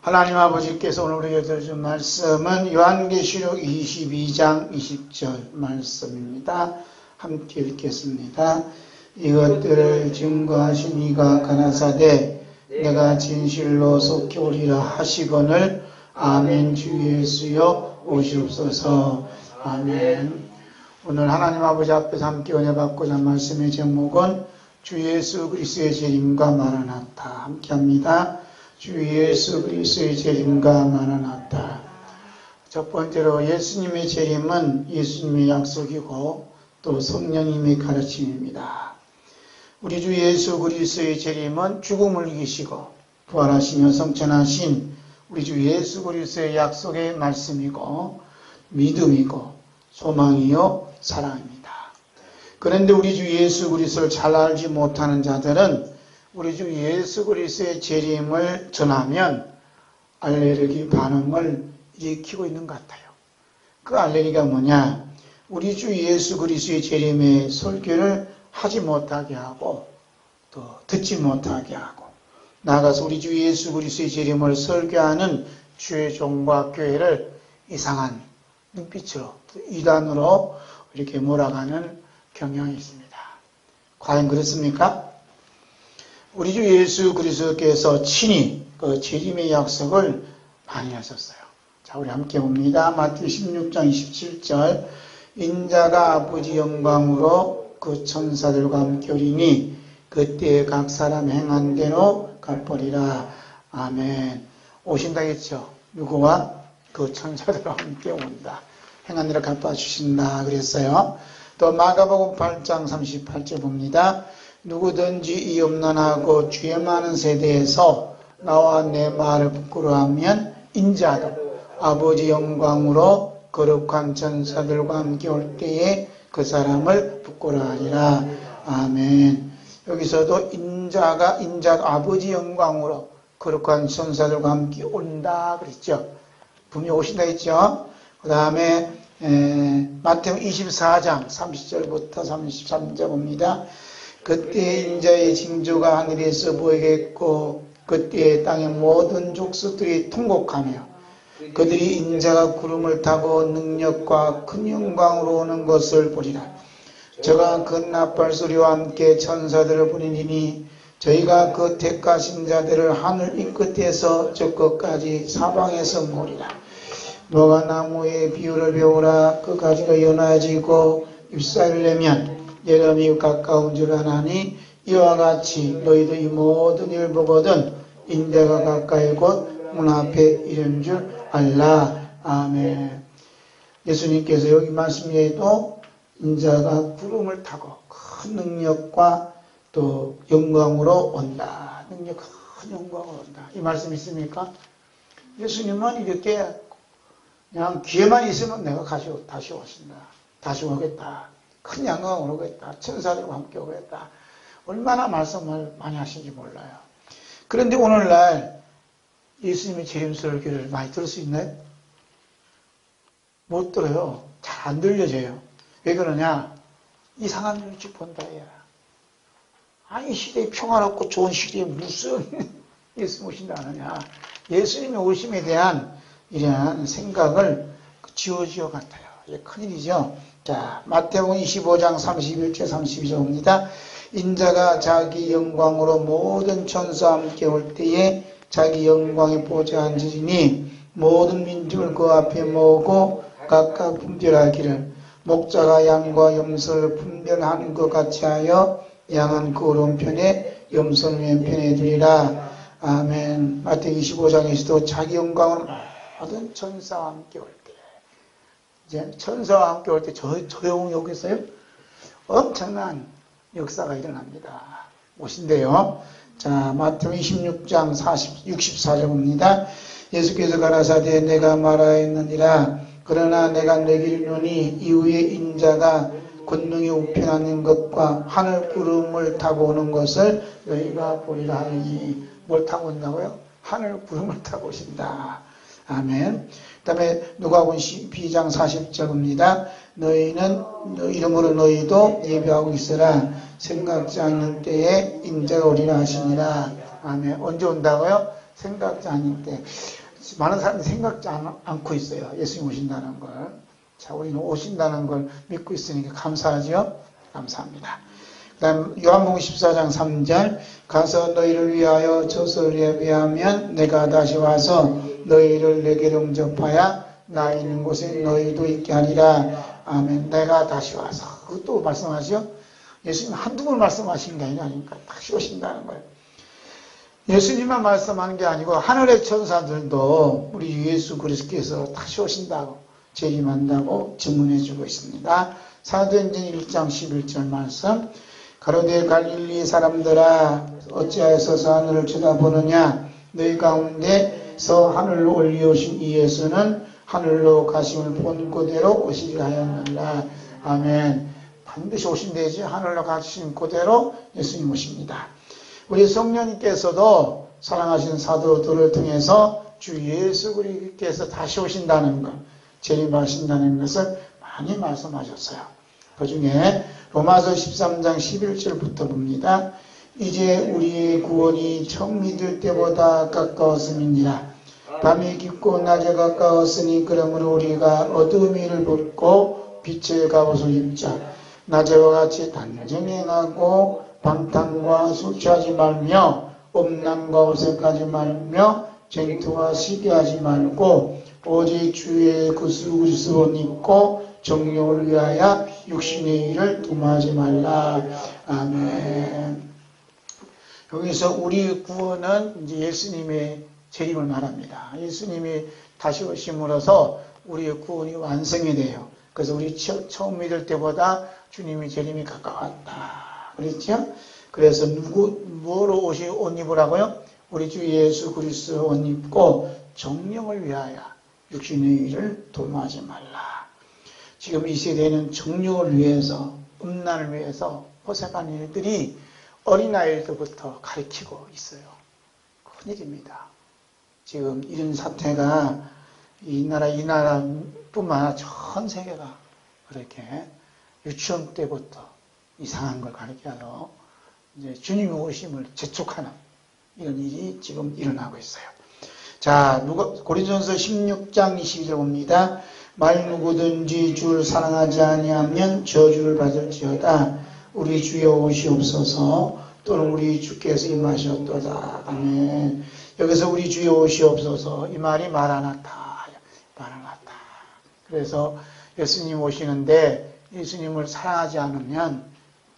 하나님 아버지께서 오늘 우리에게 들어준 말씀은 요한계시록 22장 20절 말씀입니다. 함께 읽겠습니다. 이것들을 증거하신 이가 가라사대 내가 진실로 속히 오리라 하시거늘 아멘. 주 예수여 오시옵소서. 아멘. 오늘 하나님 아버지 앞에서 함께 은혜 받고자 한 말씀의 제목은 주 예수 그리스도의 재림과 마라나타 함께합니다. 주 예수 그리스도의 재림과 마라나타. 첫 번째로 예수님의 재림은 예수님의 약속이고 또 성령님의 가르침입니다. 우리 주 예수 그리스도의 재림은 죽음을 이기시고 부활하시며 성천하신 우리 주 예수 그리스도의 약속의 말씀이고 믿음이고 소망이요 사랑입니다. 그런데 우리 주 예수 그리스도를 잘 알지 못하는 자들은 우리 주 예수 그리스도의 재림을 전하면 알레르기 반응을 일으키고 있는 것 같아요. 그 알레르기가 뭐냐? 우리 주 예수 그리스도의 재림의 설교를 하지 못하게 하고 또 듣지 못하게 하고 나아가서 우리 주 예수 그리스도의 재림을 설교하는 주의 종과 교회를 이상한 눈빛으로 이단으로 이렇게 몰아가는 경향이 있습니다. 과연 그렇습니까? 우리 주 예수 그리스도께서 친히 그 재림의 약속을 많이 하셨어요. 자, 우리 함께 봅니다. 마태복음 16장 27절 인자가 아버지 영광으로 그 천사들과 함께 오리니 그때 각 사람 행한 대로 갚으리라. 아멘. 오신다 했죠. 누구와? 그 천사들과 함께 온다. 행한 대로 갚아주신다 그랬어요. 또 마가복음 8장 38절 봅니다. 누구든지 이 염난하고 죄 많은 세대에서 나와 내 말을 부끄러워하면 인자도 아버지 영광으로 거룩한 천사들과 함께 올 때에 그 사람을 부끄러워하리라. 아멘. 여기서도 인자가 아버지 영광으로 거룩한 천사들과 함께 온다 그랬죠. 분명히 오신다 했죠. 그 다음에 마태복음 24장 30절부터 33절 봅니다. 그때 인자의 징조가 하늘에서 보이겠고 그때 땅의 모든 족속들이 통곡하며 그들이 인자가 구름을 타고 능력과 큰 영광으로 오는 것을 보리라. 저가 큰 나팔소리와 함께 천사들을 보내리니 저희가 그 택하신 자들을 하늘 이 끝에서 저 끝까지 사방에서 모으리라. 너가 나무의 비유를 배우라. 그 가지가 연해지고 잎사귀를 내면 여름이 가까운 줄 아나니 이와 같이 너희도 이 모든 일을 보거든 인자가 가까이 곧 문 앞에 이른 줄 알라. 아멘. 예수님께서 여기 말씀에도 인자가 구름을 타고 큰 능력과 또 영광으로 온다. 능력 큰 영광으로 온다. 이 말씀 있습니까? 예수님은 이렇게 그냥 기회만 있으면 내가 다시 오신다. 다시 오겠다. 큰 영광으로 오겠다. 천사들과 함께 오겠다. 얼마나 말씀을 많이 하신지 몰라요. 그런데 오늘날 예수님의 재림 설교를 많이 들을 수 있나요? 못 들어요. 잘 안 들려져요. 왜 그러냐? 이상한 눈치 본다. 아니 시대에 평화롭고 좋은 시대에 무슨 예수님 오신다 하느냐. 예수님의 오심에 대한 이러한 생각을 지워지어 같아요. 이게 큰일이죠. 자, 마태복음 25장 31절 32절입니다. 인자가 자기 영광으로 모든 천사와 함께 올 때에 자기 영광의 보좌에 앉으리니 모든 민중을 그 앞에 모으고 각각 분별하기를 목자가 양과 염소를 분별하는 것 같이 하여 양은 그 오른편에 염소는 왼편에 두리라. 아멘. 마태복음 25장에서도 자기 영광으로 모든 천사와 함께 올 때 이제 천사와 함께 올 때 조용히 오겠어요? 엄청난 역사가 일어납니다. 오신대요. 자, 마태복음 26장 64절입니다. 예수께서 가라사대 내가 말하였느니라. 그러나 내가 너희에게 이르노니 이후에 인자가 권능이 우편하는 것과 하늘 구름을 타고 오는 것을 너희가 보리라 하니. 뭘 타고 온다고요? 하늘 구름을 타고 오신다. 아멘. 그 다음에 누가복음 12장 40절입니다. 너희는 이러므로 너희도 예배하고 있으라. 생각지 않는 때에 인자가 오리라 하시니라. 아멘. 언제 온다고요? 생각지 않는 때. 많은 사람들이 생각지 않고 있어요. 예수님 오신다는 걸. 자, 우리는 오신다는 걸 믿고 있으니까 감사하죠? 감사합니다. 그 다음 요한복음 14장 3절 가서 너희를 위하여 저서를 예배하면 내가 다시 와서 너희를 내게로 영접하여 나 있는 곳에 너희도 있게 하리라. 아멘. 내가 다시 와서. 그것도 말씀하시죠? 예수님 한두 번 말씀하시는 게 아니니까 다시 오신다는 거예요. 예수님만 말씀하는 게 아니고 하늘의 천사들도 우리 예수 그리스도께서 다시 오신다고 재림한다고 증언해 주고 있습니다. 사도행전 1장 11절 말씀 가로되 갈릴리 사람들아 어찌하여서 하늘을 쳐다보느냐 너희 가운데서 하늘로 올리오신 이 예수는 하늘로 가심을 본 그대로 오시리라 하였느니라. 아멘. 반드시 오신대지 하늘로 가신 그대로 예수님 오십니다. 우리 성령님께서도 사랑하신 사도들을 통해서 주 예수 그리스도께서 다시 오신다는 것, 재림하신다는 것을 많이 말씀하셨어요. 그 중에 로마서 13장 11절부터 봅니다. 이제 우리의 구원이 처음 믿을 때보다 가까웠음이니라. 밤이 깊고 낮에 가까웠으니 그러므로 우리가 어두운 일을 벗고 빛의 갑옷을 입자. 낮에와 같이 단정히 행하고 방탕과 술 취하지 말며 음란과 어색하지 말며 쟁투와 시기하지 말고 오직 주의 그리스도 옷 입고 정욕을 위하여 육신의 일을 도모하지 말라. 아멘. 여기서 우리 구원은 이제 예수님의 재림을 말합니다. 예수님이 다시 오심으로써 우리의 구원이 완성이 돼요. 그래서 우리 처음 믿을 때보다 주님의 재림이 가까웠다. 그렇죠? 그래서 뭐로 옷 입으라고요? 우리 주 예수 그리스도 옷 입고 정령을 위하여 육신의 일을 도모하지 말라. 지금 이 세대는 정령을 위해서, 음란을 위해서 호색한 일들이 어린아이들부터 가르치고 있어요. 큰일입니다. 지금 이런 사태가 이 나라뿐만 아니라 전 세계가 그렇게 유치원 때부터 이상한 걸 가르쳐서 이제 주님의 오심을 재촉하는 이런 일이 지금 일어나고 있어요. 자, 고린도전서 16장 22절 봅니다. 말 누구든지 주를 사랑하지 아니하면 저주를 받을지어다. 우리 주여 오시옵소서. 또는 우리 주께서 임하셨도다. 아멘. 여기서 우리 주여 오시옵소서. 이 말이 마라나타. 마라나타. 그래서 예수님 오시는데 예수님을 사랑하지 않으면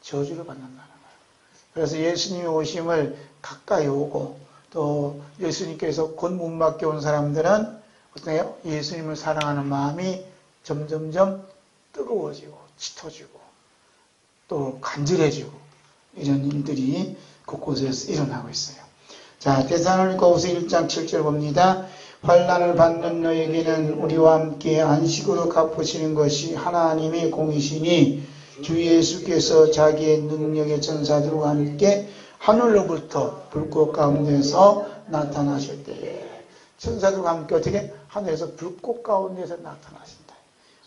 저주를 받는다는 거예요. 그래서 예수님의 오심을 가까이 오고 또 예수님께서 곧 문 밖에 온 사람들은 어때요? 예수님을 사랑하는 마음이 점점점 뜨거워지고 짙어지고 또 간절해지고 이런 일들이 곳곳에서 일어나고 있어요. 자, 데살로니가후서 1장 7절 봅니다. 환난을 받는 너에게는 우리와 함께 안식으로 갚으시는 것이 하나님의 공이시니 주 예수께서 자기의 능력의 전사들과 함께 하늘로부터 불꽃 가운데서 나타나실 때에 천사들과 함께 어떻게 하늘에서 불꽃 가운데서 나타나신다.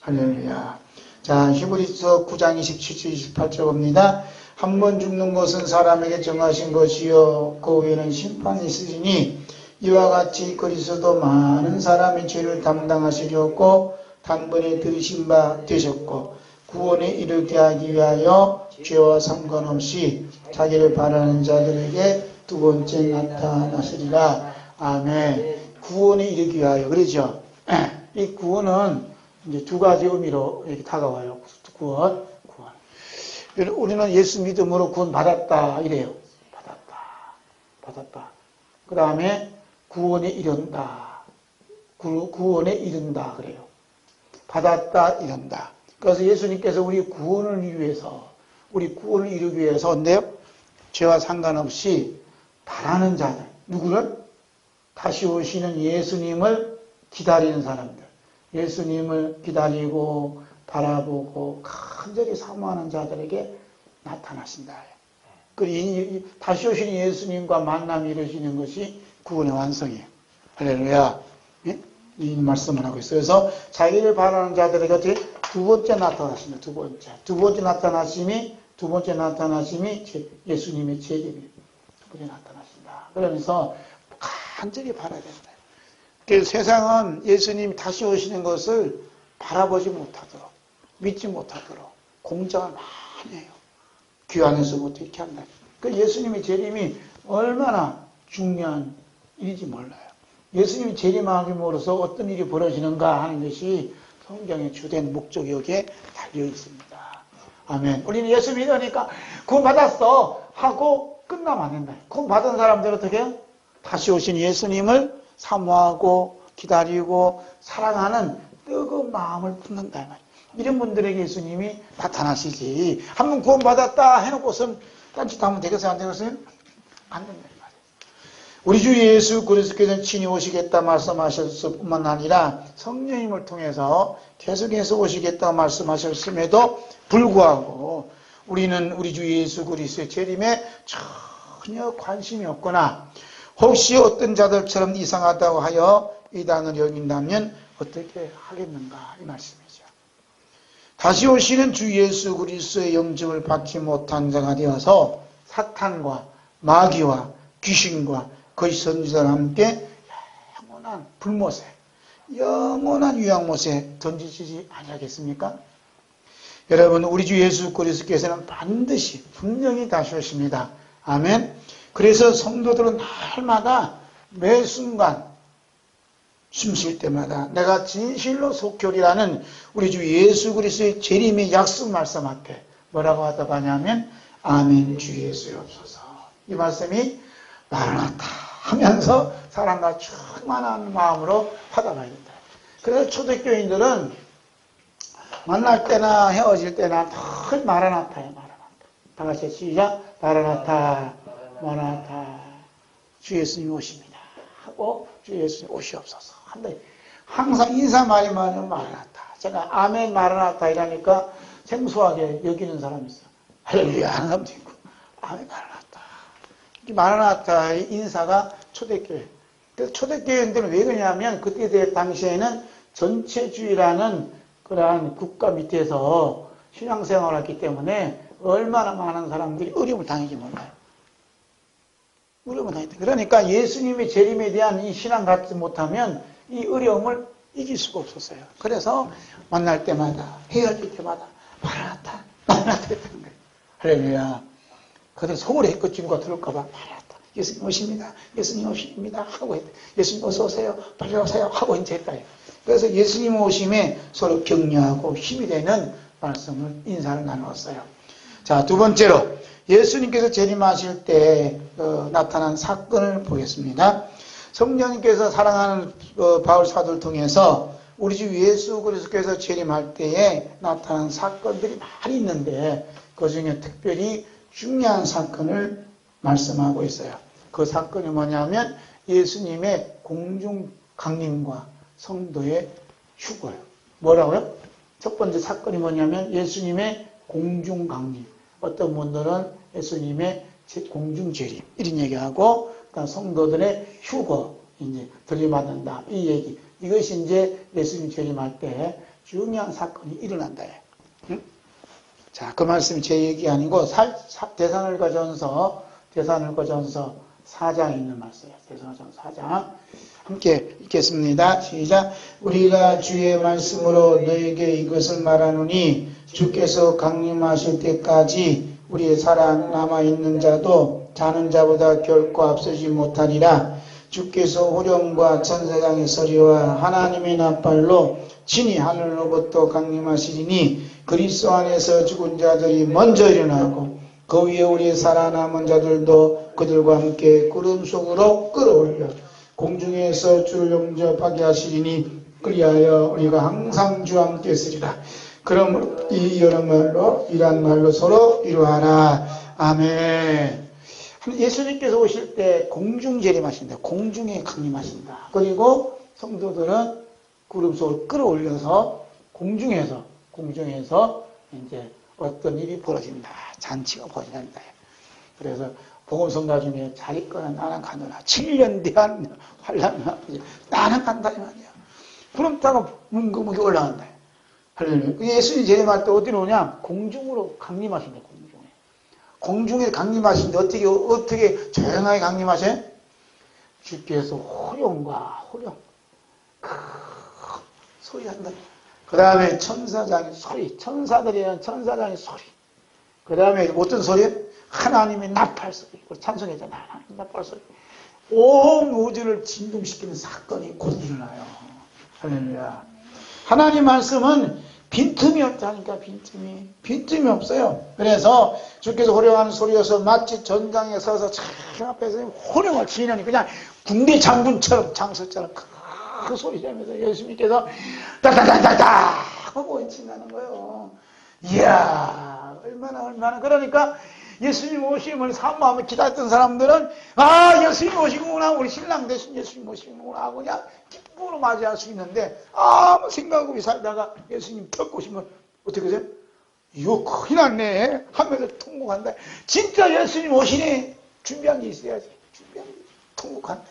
할렐루야. 자, 히브리서 9장 27절 28절 봅니다. 한 번 죽는 것은 사람에게 정하신 것이요 그 후에는 심판이 있으시니 이와 같이 그리스도도 많은 사람의 죄를 담당하시려고 단번에 들으신 바 되셨고 구원에 이르게 하기 위하여 죄와 상관없이 자기를 바라는 자들에게 두 번째 나타나시리라. 아멘. 구원에 이르기 위하여. 그러죠? 이 구원은 이제 두 가지 의미로 이렇게 다가와요. 구원. 우리는 예수 믿음으로 구원 받았다. 이래요. 받았다. 그 다음에 구원에 이른다. 구원에 이른다. 그래요. 받았다. 이른다. 그래서 예수님께서 우리 구원을 이루기 위해서 근데요, 죄와 상관없이 바라는 자들, 누구를? 다시 오시는 예수님을 기다리는 사람들, 예수님을 기다리고 바라보고 간절히 사모하는 자들에게 나타나신다. 그리고 다시 오시는 예수님과 만남이 이루어지는 것이 구원의 완성이에요. 할렐루야. 예? 이 말씀을 하고 있어요. 그래서 자기를 바라는 자들에게 어떻게 두 번째 나타나십니다. 두 번째 나타나심이 예수님의 재림이에요. 두 번째 나타나신다. 그러면서 간절히 바라야 된다. 그 세상은 예수님이 다시 오시는 것을 바라보지 못하도록, 믿지 못하도록 공작을 많이 해요. 귀환에서부터 이렇게 한다. 그 예수님의 재림이 얼마나 중요한 일인지 몰라요. 예수님이 재림함으로써 어떤 일이 벌어지는가 하는 것이 성경의 주된 목적이 여기에 달려 있습니다. 아멘. 우리는 예수 믿으니까 구원받았어 하고 끝나면 안 된다. 구원받은 사람들은 어떻게 해요? 다시 오신 예수님을 사모하고 기다리고 사랑하는 뜨거운 마음을 품는다. 이런 분들에게 예수님이 나타나시지. 한 번 구원받았다 해놓고선 딴짓하면 되겠어요? 안 되겠어요? 안 된다. 우리 주 예수 그리스도께서는 친히 오시겠다 말씀하셨을 뿐만 아니라 성령님을 통해서 계속해서 오시겠다 말씀하셨음에도 불구하고 우리는 우리 주 예수 그리스도의 재림에 전혀 관심이 없거나 혹시 어떤 자들처럼 이상하다고 하여 이단을 여긴다면 어떻게 하겠는가 이 말씀이죠. 다시 오시는 주 예수 그리스도의 영접을 받지 못한 자가 되어서 사탄과 마귀와 귀신과 거짓 선지자와 함께 영원한 불못에 영원한 유황못에 던지시지 아니하겠습니까? 여러분 우리 주 예수 그리스도께서는 반드시 분명히 다시 오십니다. 아멘. 그래서 성도들은 날마다 매 순간 숨쉴 때마다 내가 진실로 속결이라는 우리 주 예수 그리스도의 재림의 약속 말씀 앞에 뭐라고 하다가 하냐면 아멘 주 예수옵소서. 이 말씀이 마라나타 하면서 사랑과 충만한 마음으로 받아가야 된다. 그래서 초대교인들은 만날 때나 헤어질 때나 늘 마라나타예요. 마라나타. 다 같이 시작. 마라나타 마라나타 주 예수님 오십니다 하고 주 예수님 오시옵소서 한다. 항상 인사말이면 마라나타. 제가 아멘 마라나타 이라니까 생소하게 여기는 사람이 있어요. 할렐루야 하는 사람도 있고 아멘 마라나타. 마라나타의 인사가 초대교회. 그래서 초대교회인들은 왜 그러냐면 그때 당시에는 전체주의라는 그러한 국가 밑에서 신앙생활을 했기 때문에 얼마나 많은 사람들이 어려움을 당하는지 몰라요. 어려움을 당했다. 그러니까 예수님의 재림에 대한 이 신앙 갖지 못하면 이 어려움을 이길 수가 없었어요. 그래서 만날 때마다 헤어질 때마다 마라나타 마라나타 했던 거예요. 할렐루야. 그들 서울에 그 친구가 들을까봐 말았다. 예수님 오십니다. 예수님 오십니다. 하고 했다. 예수님 어서 오세요. 빨리 오세요. 하고 이제 했다. 그래서 예수님 오심에 서로 격려하고 힘이 되는 말씀을 인사를 나누었어요. 자, 두 번째로 예수님께서 재림하실 때 나타난 사건을 보겠습니다. 성령님께서 사랑하는 바울 사도를 통해서 우리 주 예수 그리스도께서 재림할 때에 나타난 사건들이 많이 있는데 그 중에 특별히 중요한 사건을 말씀하고 있어요. 그 사건이 뭐냐면 예수님의 공중 강림과 성도의 휴거예요. 뭐라고요? 첫 번째 사건이 뭐냐면 예수님의 공중 강림. 어떤 분들은 예수님의 공중 재림 이런 얘기하고 그다음 성도들의 휴거 이제 들림받는다 이 얘기. 이것이 이제 예수님 재림할 때 중요한 사건이 일어난다. 응? 자, 그 말씀이 제 얘기 아니고 대사늘가전서 4장에 있는 말씀이에요. 대사늘가전서 4장 함께 읽겠습니다. 시작. 우리가 주의 말씀으로 너에게 이것을 말하노니 주께서 강림하실 때까지 우리의 살아남아있는 자도 자는 자보다 결코 앞서지 못하리라. 주께서 호령과 천사장의 소리와 하나님의 나팔로 친히 하늘로부터 강림하시리니 그리스도 안에서 죽은 자들이 먼저 일어나고 그 위에 우리 살아남은 자들도 그들과 함께 구름 속으로 끌어올려 공중에서 주를 영접하게 하시리니 그리하여 우리가 항상 주와 함께 있으리라. 그럼 이 여러 말로 이란 말로 서로 이루하라. 아멘. 예수님께서 오실 때 공중 재림하신다. 공중에 강림하신다. 그리고 성도들은 구름 속으로 끌어올려서 공중에서 이제 어떤 일이 벌어진다. 잔치가 벌어진다. 그래서 복음성가 중에 자기 거는 나는 가노라. 7년 뒤한 환란을 앞두고 나는 간다 이 말이야. 구름 타고 문금하게 올라간다. 할렐루야. 예수님 재림할 때 어디로 오냐? 공중으로 강림하신다. 공중에 강림하신데 어떻게 조용하게 강림하셔요? 주께서 호령과 호령. 소리 한다. 그 다음에 천사장의 소리, 천사들이란 천사장의 소리. 그 다음에 어떤 소리? 하나님의 나팔 소리. 우리 찬송했잖아. 하나님의 나팔 소리. 온 우주를 진동시키는 사건이 곧 일어나요. 할렐루야. 하나님 말씀은 빈틈이 없다니까, 빈틈이 없어요. 그래서 주께서 호령하는 소리여서 마치 전장에 서서 창 앞에서 호령을 치느니 그냥 군대 장군처럼 장수처럼 그 소리 내면서 예수님께서 따다다다다 하고 외친다는 거예요. 이야, 얼마나. 그러니까 예수님 오심을 사모하며 기다렸던 사람들은 예수님 오시구나, 우리 신랑 대신 예수님 오시구나 하고 그냥 기쁨으로 맞이할 수 있는데 아무 생각 없이 살다가 예수님 겪고 오시면 어떻게 되죠? 이거 큰일 났네 하면서 통곡한다. 진짜 예수님 오시네. 준비한 게 있어야지. 통곡한다.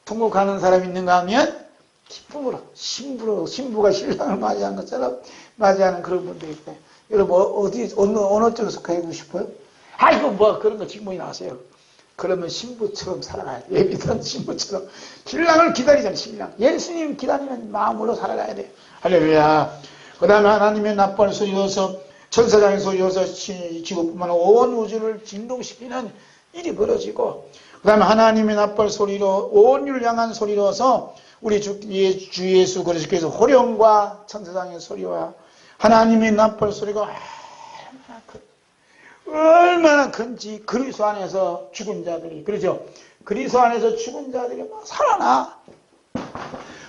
통곡하는 사람이 있는가 하면 기쁨으로 신부가 신랑을 맞이한 것처럼 맞이하는 그런 분들이 있어요. 여러분 어느 쪽에 속하고 싶어요? 이거 그런 거 질문이 나왔어요. 그러면 신부처럼 살아가야 돼. 예비된 신부처럼 신랑을 기다리잖아요. 신랑 예수님 기다리는 마음으로 살아가야 돼. 할렐루야. 그 다음에 하나님의 나팔 소리로서 천사장의 소리로서 지구뿐만 온 우주를 진동시키는 일이 벌어지고, 그 다음에 하나님의 나팔 소리로 온유를 향한 소리로서 우리 주 예수 그리스도께서 호령과 천사장의 소리와 하나님의 나팔 소리가 얼마나 큰지. 그리스도 안에서 죽은 자들이, 그렇죠? 그리스도 안에서 죽은 자들이 막 살아나.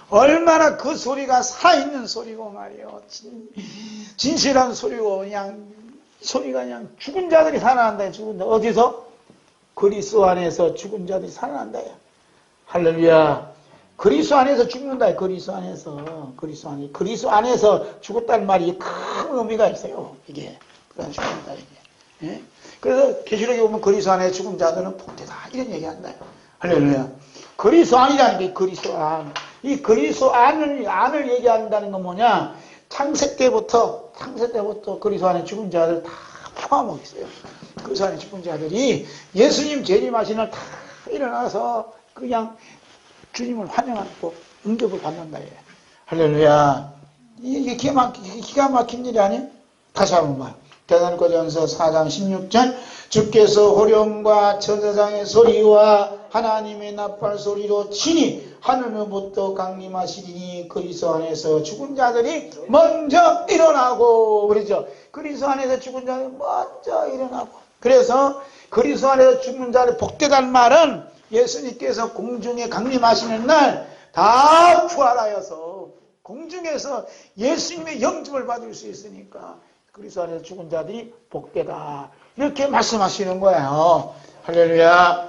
얼마나 그 소리가 살아있는 소리고 말이에요. 진실한 소리고, 소리가 그냥 죽은 자들이 살아난다. 죽은 자. 어디서? 그리스도 안에서 죽은 자들이 살아난다. 할렐루야. 그리스도 안에서 죽는다. 그리스도 안에서 죽었다는 말이 큰 의미가 있어요. 이게. 그런 죽는다, 이게. 예? 그래서 계시록에 보면 그리스도 안에 죽은 자들은 복되다 이런 얘기한다. 할렐루야. 그리스도 안이라는 게 그리스도 안. 이 그리스도 안을 얘기한다는 건 뭐냐? 창세 때부터 그리스도 안에 죽은 자들 다 포함하고 있어요. 그리스도 안에 죽은 자들이 예수님 재림하신 날 다 일어나서 그냥 주님을 환영하고 응접을 받는다. 할렐루야. 이게 기가 막힌 일이 아니에요? 다시 한번 봐요. 데살로니가전서 4장 16절 주께서 호령과 천사장의 소리와 하나님의 나팔 소리로 치니 하늘로부터 강림하시리니 그리스도 안에서 죽은 자들이 먼저 일어나고, 그러죠. 그리스도 안에서 죽은 자들이 먼저 일어나고. 그래서 그리스도 안에서 죽은 자들이 복되다는 말은 예수님께서 공중에 강림하시는 날 다 부활하여서 공중에서 예수님의 영접을 받을 수 있으니까 그리스도 안에서 죽은 자들이 복되다 이렇게 말씀하시는 거예요. 할렐루야.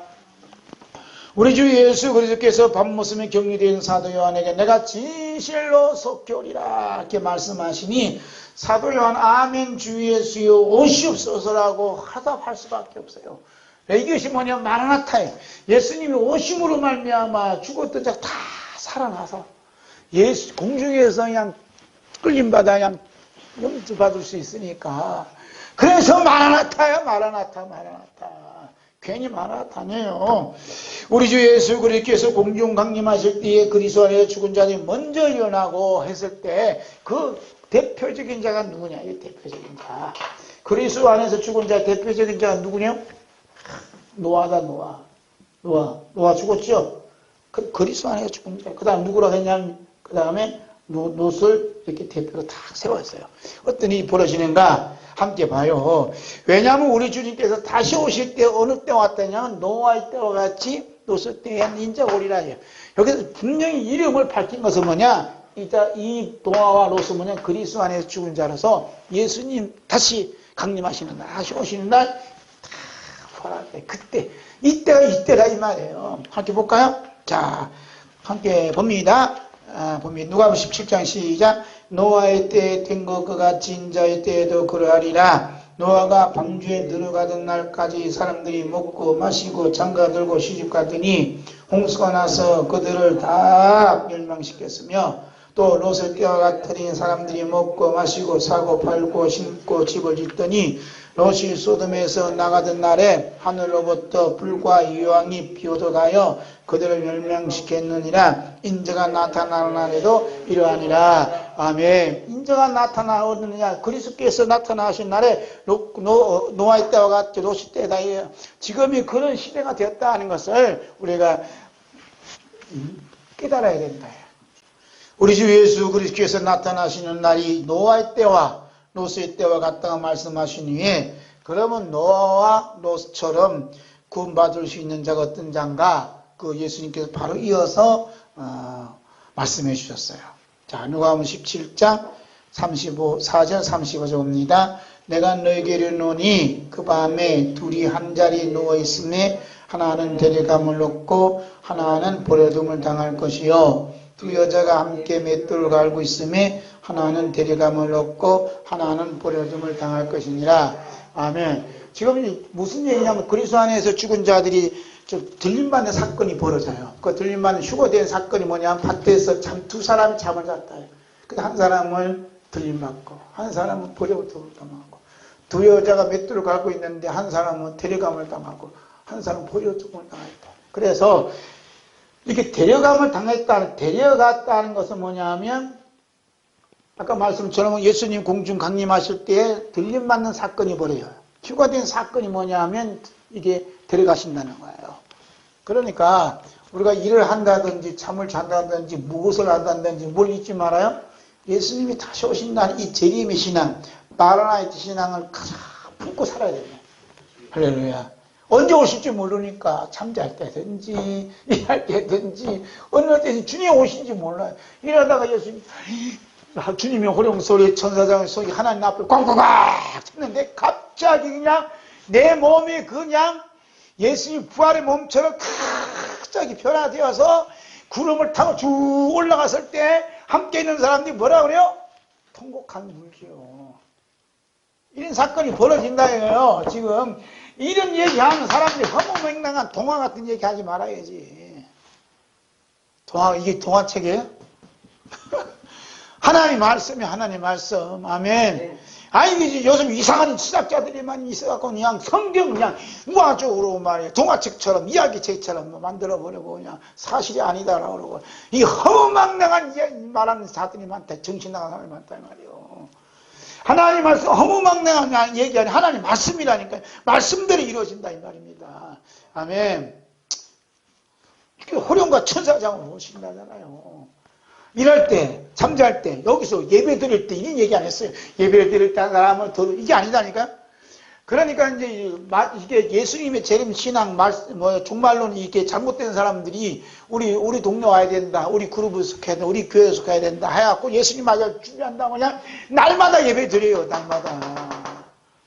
우리 주 예수 그리스도께서 밤모습에 격리된 사도 요한에게 내가 진실로 속죄오리라 이렇게 말씀하시니 사도 요한 아멘 주 예수여 오시옵소서라고 화답할 수밖에 없어요. 이것이 뭐냐? 마라나타예요. 예수님이 오심으로 말미암아 죽었던 자 다 살아나서 예수 공중에서 그냥 끌림받아 그냥 영접받을 수 있으니까. 그래서 마라나타야. 마라나타. 괜히 마라나타네요. 우리 주 예수 그리스도께서 공중 강림하실 때에 그리스도 안에서 죽은 자들이 먼저 일어나고 했을 때 그 대표적인 자가 누구냐? 이 대표적인 자. 그리스도 안에서 죽은 자 대표적인 자가 누구냐? 노아다. 노아 죽었죠? 그리스도 안에서 죽은 자. 그 다음 누구라고 했냐면 그 다음에 롯을 이렇게 대표로 딱 세웠어요. 어떤 일이 벌어지는가 함께 봐요. 왜냐하면 우리 주님께서 다시 오실 때 어느 때 왔다냐면 노아의 때와 같이 롯의 때에 인자오리라 해요. 여기서 분명히 이름을 밝힌 것은 뭐냐? 이 노아와 롯은 뭐냐? 그리스도 안에서 죽은 자라서 예수님 다시 강림하시는 날, 다시 오시는 날 다 부활할 때, 그때 이때다 이 말이에요. 함께 볼까요? 자, 함께 봅니다. 누가복음 17장 시작. 노아의 때에 된 것 같이 인자의 때에도 그러하리라. 노아가 방주에 들어가던 날까지 사람들이 먹고 마시고 장가들고 시집가더니 홍수가 나서 그들을 다 멸망시켰으며 또 롯의 때와 같으니 사람들이 먹고 마시고 사고 팔고 심고 집을 짓더니 롯이 소돔에서 나가던 날에 하늘로부터 불과 유황이 비오도가여 그들을 멸망시켰느니라. 인자가 나타나는 날에도 이러하니라. 아멘. 인자가 나타나느냐, 그리스도께서 나타나신 날에 노아의 때와 같이 롯의 때다. 지금이 그런 시대가 되었다 하는 것을 우리가 깨달아야 된다. 우리 주 예수 그리스도께서 나타나시는 날이 노아의 때와 롯의 때와 같다고 말씀하시니, 그러면 노아와 롯처럼 구원받을 수 있는 자가 어떤 자인가? 그 예수님께서 바로 이어서 말씀해 주셨어요. 자, 누가복음 17장 4절 35절입니다. 내가 너에게 이르노니 그 밤에 둘이 한 자리 누워 있음에 하나는 데려감을 놓고 하나는 버려둠을 당할 것이요, 두 여자가 함께 맷돌을 갈고 있음에 하나는 데려감을 놓고 하나는 버려둠을 당할 것이니라. 아멘. 지금 무슨 얘기냐면 그리스도 안에서 죽은 자들이 들림받는 사건이 벌어져요. 그 들림받는 휴거된 사건이 뭐냐면 밭에서 두 사람이 잠을 잤다. 근데 한 사람을 들림받고 한 사람은 버려둠을 당하고, 두 여자가 맷돌을 갈고 있는데 한 사람은 데려감을 당하고 한 사람은 버려둠을 당했다. 그래서 이렇게 데려감을 당했다, 데려갔다는 것은 뭐냐면, 아까 말씀처럼 예수님 공중 강림하실 때 들림받는 사건이 벌어요. 휴가된 사건이 뭐냐면 이게 데려가신다는 거예요. 그러니까 우리가 일을 한다든지 잠을 잔다든지 무엇을 한다든지 뭘 잊지 말아요. 예수님이 다시 오신다는 이 재림의 신앙, 마라나이트 신앙을 가장 품고 살아야 됩니다. 할렐루야. 언제 오실지 모르니까 잠잘 때든지 일할 때든지 어느 때든지 주님 오신지 몰라요. 이러다가 주님이 호령 소리, 천사장의 소리, 하나님 앞에 꽝꽝꽝 쳤는데 갑자기 그냥 내 몸이 그냥 예수님 부활의 몸처럼 갑자기 변화되어서 구름을 타고 쭉 올라갔을 때 함께 있는 사람들이 뭐라 그래요? 통곡한 물기요. 이런 사건이 벌어진다 이거예요. 지금 이런 얘기하는 사람들이 허무맹랑한 동화 같은 얘기 하지 말아야지. 이게 동화책이에요? 하나님 말씀이 하나님 말씀. 아멘. 네. 아니, 요즘 이상한 수작자들이만 있어갖고 그냥 성경 그냥 우화적으로 말이에요. 동화책처럼, 이야기책처럼 만들어버리고 그냥 사실이 아니다라고 그러고. 이 허무맹랑한 말하는 자들이 많다. 정신 나간 사람이 많다, 말이에요. 하나님 말씀, 허무맹랑한 얘기 아니 하나님 말씀이라니까. 말씀대로 이루어진다 이 말입니다. 아멘. 이렇게 호령과 천사장으로 오신다잖아요. 일할 때, 잠잘 때, 여기서 예배 드릴 때 이런 얘기 안 했어요. 예배 드릴 때 사람을 이게 아니다니까. 그러니까 이제 이게 예수님의 재림 신앙 종말론이 이렇게 잘못된 사람들이 우리 동네 와야 된다, 우리 그룹을 속해야 된다, 우리 교회 속해야 된다 해갖고 예수님 맞아 준비한다고 그냥 날마다 예배 드려요. 날마다.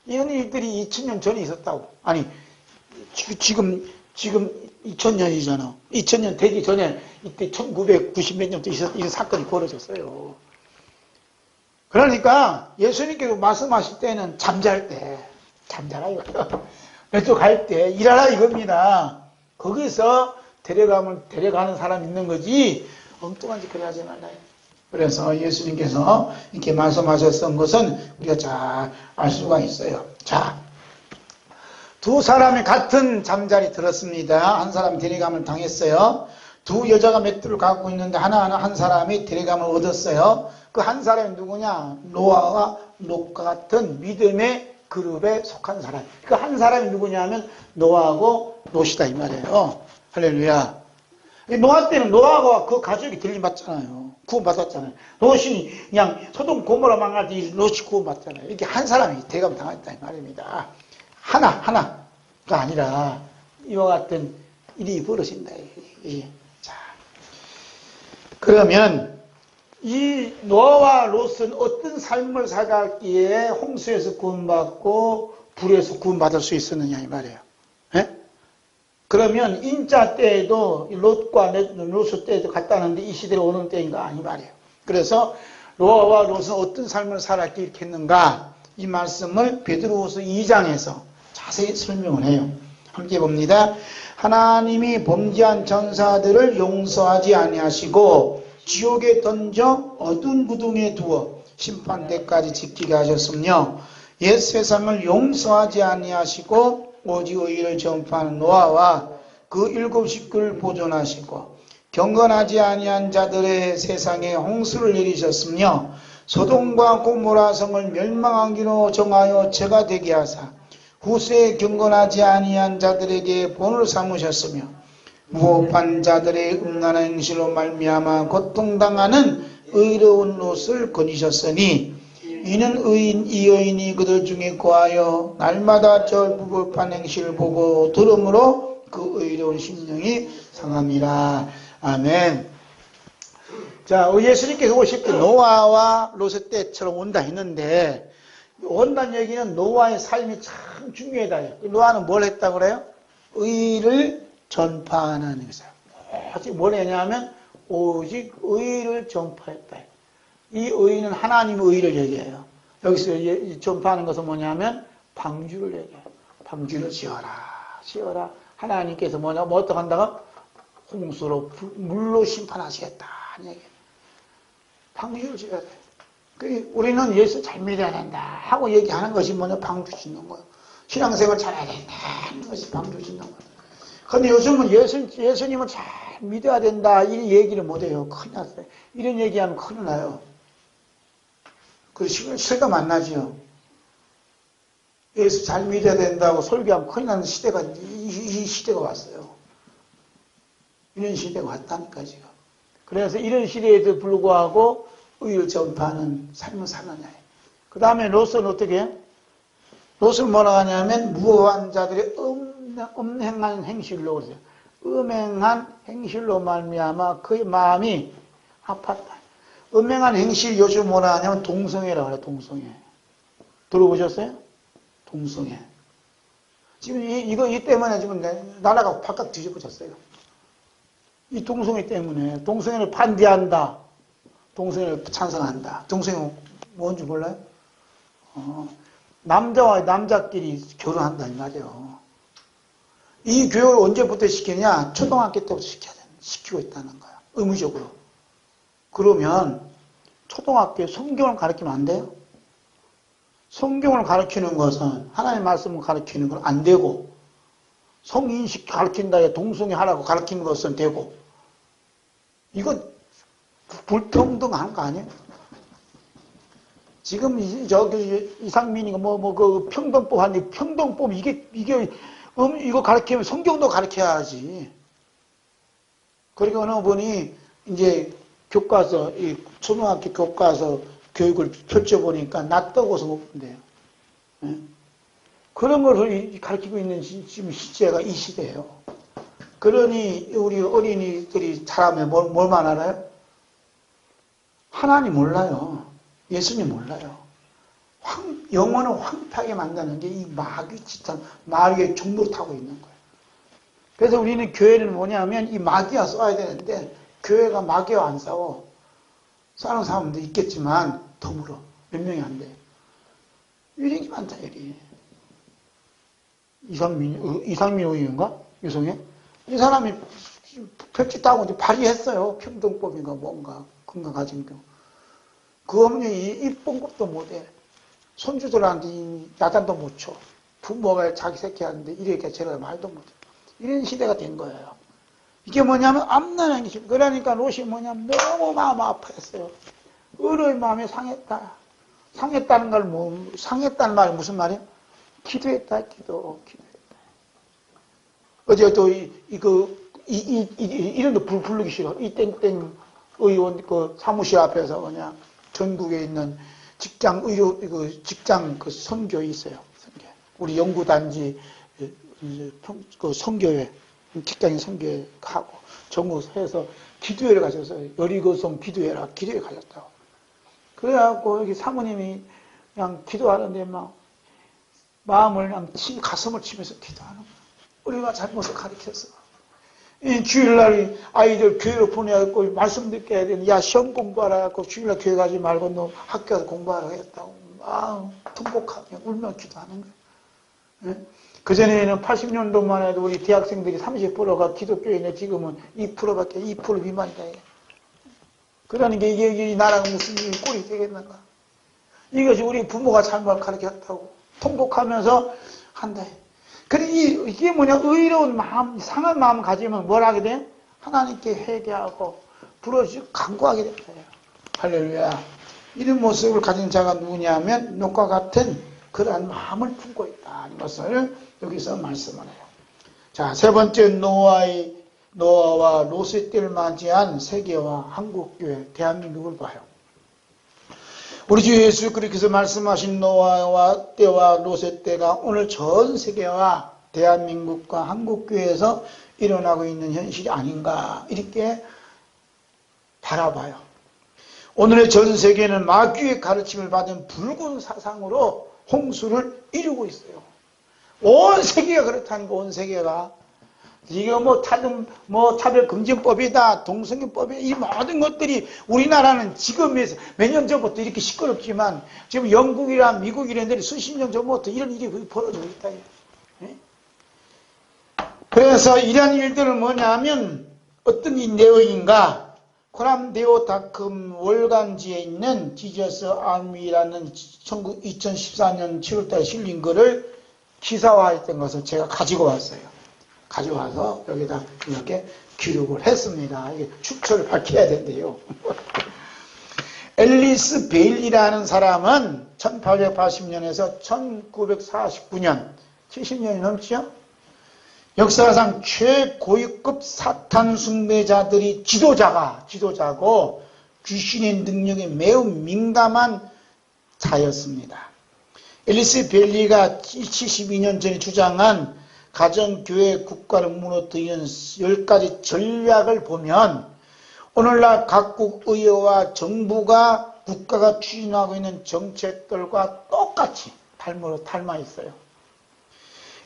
이런 일들이 2000년 전에 있었다고. 아니 지금 2000년이잖아. 2000년 되기 전에 이때 1990 몇 년부터 이런 사건이 벌어졌어요. 그러니까 예수님께서 말씀하실 때는 잠잘 때 잠자라 이거예요. 왼쪽 갈 때 일하라 이겁니다. 거기서 데려가는 사람 있는 거지 엉뚱한 짓 그래 하지 말라. 그래서 예수님께서 이렇게 말씀하셨던 것은 우리가 잘 알 수가 있어요. 자, 두 사람이 같은 잠자리 들었습니다. 한 사람이 데려감을 당했어요. 두 여자가 맷돌을 갖고 있는데 한 사람이 데려감을 얻었어요. 그 한 사람이 누구냐? 노아와 롯과 같은 믿음의 그룹에 속한 사람. 그 한 사람이 누구냐면 노아하고 롯이다 이 말이에요. 할렐루야. 노아 때는 노아가 그 가족이 들림받잖아요. 구원받았잖아요. 롯이 그냥 소돔 고모라 망할 때 롯이 구원받잖아요. 이렇게 한 사람이 데려감 당했다 이 말입니다. 하나가 아니라 이와 같은 일이 벌어진다. 자, 그러면 이 노아와 롯은 어떤 삶을 살았기에 홍수에서 구원받고 불에서 구원받을 수 있었느냐 이 말이에요. 예? 그러면 인자 때에도 롯과 롯 때에도 같다는데 이 시대에 오는 때인가 아니 말이에요. 그래서 노아와 롯은 어떤 삶을 살았기에 이렇게 했는가 이 말씀을 베드로후서 2장에서 자세히 설명을 해요. 함께 봅니다. 하나님이 범죄한 전사들을 용서하지 아니하시고 지옥에 던져 어두운 구덩이에 두어 심판 때까지 지키게 하셨으며 옛 세상을 용서하지 아니하시고 오직 의를 전파하는 노아와 그 7 식구를 보존하시고 경건하지 아니한 자들의 세상에 홍수를 내리셨으며 소돔과 고모라 성을 멸망하기로 정하여 죄가 되게 하사 후세에 경건하지 아니한 자들에게 본을 삼으셨으며 무법한 자들의 음란한 행실로 말미암아 고통당하는 의로운 롯을 거니셨으니 이는 이 여인이 그들 중에 거하여 날마다 저 무법한 행실을 보고 들으므로 그 의로운 심령이 상함이라. 아멘. 자, 예수님께서 오실 때 노아와 롯의 때처럼 온다 했는데 온다는 얘기는 노아의 삶이 참 중요하다. 노아는 뭘 했다고 그래요? 의를 전파하는 것이에요. 오직 뭘 했냐면 오직 의를 전파했다. 이 의는 하나님의 의를 얘기해요. 여기서 전파하는 것은 뭐냐면 방주를 얘기해요. 방주를 지어라. 하나님께서 뭐 어떻게 한다고? 홍수로 물로 심판하시겠다는 얘기예요. 방주를 지어야 돼요. 우리는 예수 잘 믿어야 된다 하고 얘기하는 것이 뭐냐? 방주 짓는 거예요. 신앙생활 잘해야 된다 하는 것이 방주 짓는 거예요. 그런데 요즘은 예수님을 잘 믿어야 된다 이 얘기를 못해요. 큰일 났어요. 이런 얘기하면 큰일 나요. 그 실감 안 나죠. 예수 잘 믿어야 된다고 설교하면 큰일 나는 시대가 이 시대가 왔어요. 이런 시대가 왔다니까 지금. 그래서 이런 시대에도 불구하고 의를 전파하는 삶을 사느냐. 그 다음에 롯은 어떻게 해요? 롯은 뭐라 하냐면 무고한 자들의 음행한 행실로 그러세요. 음행한 행실로 말미암아 그의 마음이 아팠다. 음행한 행실 요즘 뭐라 하냐면 동성애라고 해요. 동성애. 들어보셨어요? 동성애. 지금 이 때문에 지금 나라가 바깥 뒤집어졌어요. 이 동성애 때문에. 동성애를 반대한다. 동성애를 찬성한다. 동성애 뭔지 몰라요? 남자와 남자끼리 결혼한다 이 말이에요. 이 교육을 언제부터 시키냐? 초등학교 때부터 시키고 있다는 거야. 의무적으로. 그러면 초등학교에 성경을 가르치면 안 돼요? 성경을 가르치는 것은 하나님의 말씀을 가르치는 건 안 되고 성인식 가르친다 해 동성애 하라고 가르치는 것은 되고 이거 불평등한 거 아니에요? 지금 이상민이가 그 평등법 하는데 평등법 이거 가르치면 성경도 가르쳐야지. 그러니까 어느 분이 이제 교과서 초등학교 교과서 교육을 펼쳐보니까 낯뜨거워서 못 본대요. 네? 그런 것을 가르치고 있는 지금 시대가 이 시대예요. 그러니 우리 어린이들이 자라면 뭘만 알아요? 하나님 몰라요. 예수님 몰라요. 영혼을 황폐하게 만드는 게 이 마귀의 종로 타고 있는 거예요. 그래서 우리는 교회는 뭐냐면 이 마귀와 싸워야 되는데 교회가 마귀와 안 싸워. 싸우는 사람도 있겠지만 더불어 몇 명이 안 돼요. 이런 게 많다 이리. 이상민 의원인가? 유성애? 이 사람이 백지 따고 이제 발의했어요. 평등법인가 뭔가 건강 가진 경우. 그 어머니 이쁜 것도 못해. 손주들한테 야단도 못 쳐. 부모가 자기 새끼한테 이렇게 저렇게 말도 못해. 이런 시대가 된 거예요. 이게 뭐냐면 암나는 게 그러니까 롯이 뭐냐면 너무 마음 아파했어요. 의로의 마음이 상했다. 상했다는 걸 상했다는 말이 무슨 말이야? 기도했다. 기도했다. 어제 또 이름도 부르기 싫어. 이 땡땡 의원 그 사무실 앞에서 그냥 전국에 있는 직장 선교회 있어요. 선교. 우리 연구단지 그 선교회 직장인 선교회 하고 전국에서 기도회를 가셔서 여리고성 기도회라 기도회 가셨다고. 그래갖고 여기 사모님이 그냥 기도하는데 막 마음을 그냥 가슴을 치면서 기도하는 거야. 우리가 잘못을 가르쳤어. 이 주일날 아이들 교회로 보내갖고 말씀 듣게 해야 되는, 야, 시험 공부하라 갖고 주일날 교회 가지 말고 너 학교 가서 공부하라 했다고. 통곡하며 울며 기도하는 거야. 네? 그전에는 80년도만 해도 우리 대학생들이 30%가 기독교인데 지금은 2%밖에 2% 미만이다. 그러니까 이게 이 나라가 무슨 꼴이 되겠는가. 이것이 우리 부모가 잘못 가르쳤다고 통독하면서 한다. 그래 이게 뭐냐, 의로운 마음, 상한 마음 가지면 뭘 하게 돼? 하나님께 회개하고 부르짖고 간구하게 된다. 할렐루야. 이런 모습을 가진 자가 누구냐면 녹과 같은 그러한 마음을 품고 있다는 것을 여기서 말씀을 해요. 자, 세 번째, 노아와 롯의 때를 맞이한 세계와 한국교회, 대한민국을 봐요. 우리 주 예수 그리스도께서 말씀하신 노아와 때와 롯의 때가 오늘 전 세계와 대한민국과 한국교회에서 일어나고 있는 현실이 아닌가, 이렇게 바라봐요. 오늘의 전 세계는 마귀의 가르침을 받은 붉은 사상으로 홍수를 이루고 있어요. 온 세계가 그렇다니까, 온 세계가. 이거 차별금지법이다, 동성애법이다, 이 모든 것들이, 우리나라는 지금에서 몇 년 전부터 이렇게 시끄럽지만, 지금 영국이랑 미국 이런 데는 수십 년 전부터 이런 일이 벌어지고 있다. 그래서 이런 일들은 뭐냐면, 어떤 이 내용인가, 코람데오닷컴 월간지에 있는 지저스 아미라는 2014년 7월달에 실린 글을 기사화했던 것을 제가 가지고 왔어요. 가져와서 여기다 이렇게 기록을 했습니다. 이게 출처를 밝혀야 된대요. 앨리스 베일리라는 사람은 1880년에서 1949년, 70년이 넘죠? 역사상 최고위급 사탄 숭배자들이 지도자고 귀신의 능력에 매우 민감한 자였습니다. 앨리스 베일리가 72년 전에 주장한 가정교회 국가를 무너뜨리는 10가지 전략을 보면 오늘날 각국 의회와 정부가 국가가 추진하고 있는 정책들과 똑같이 닮아 있어요.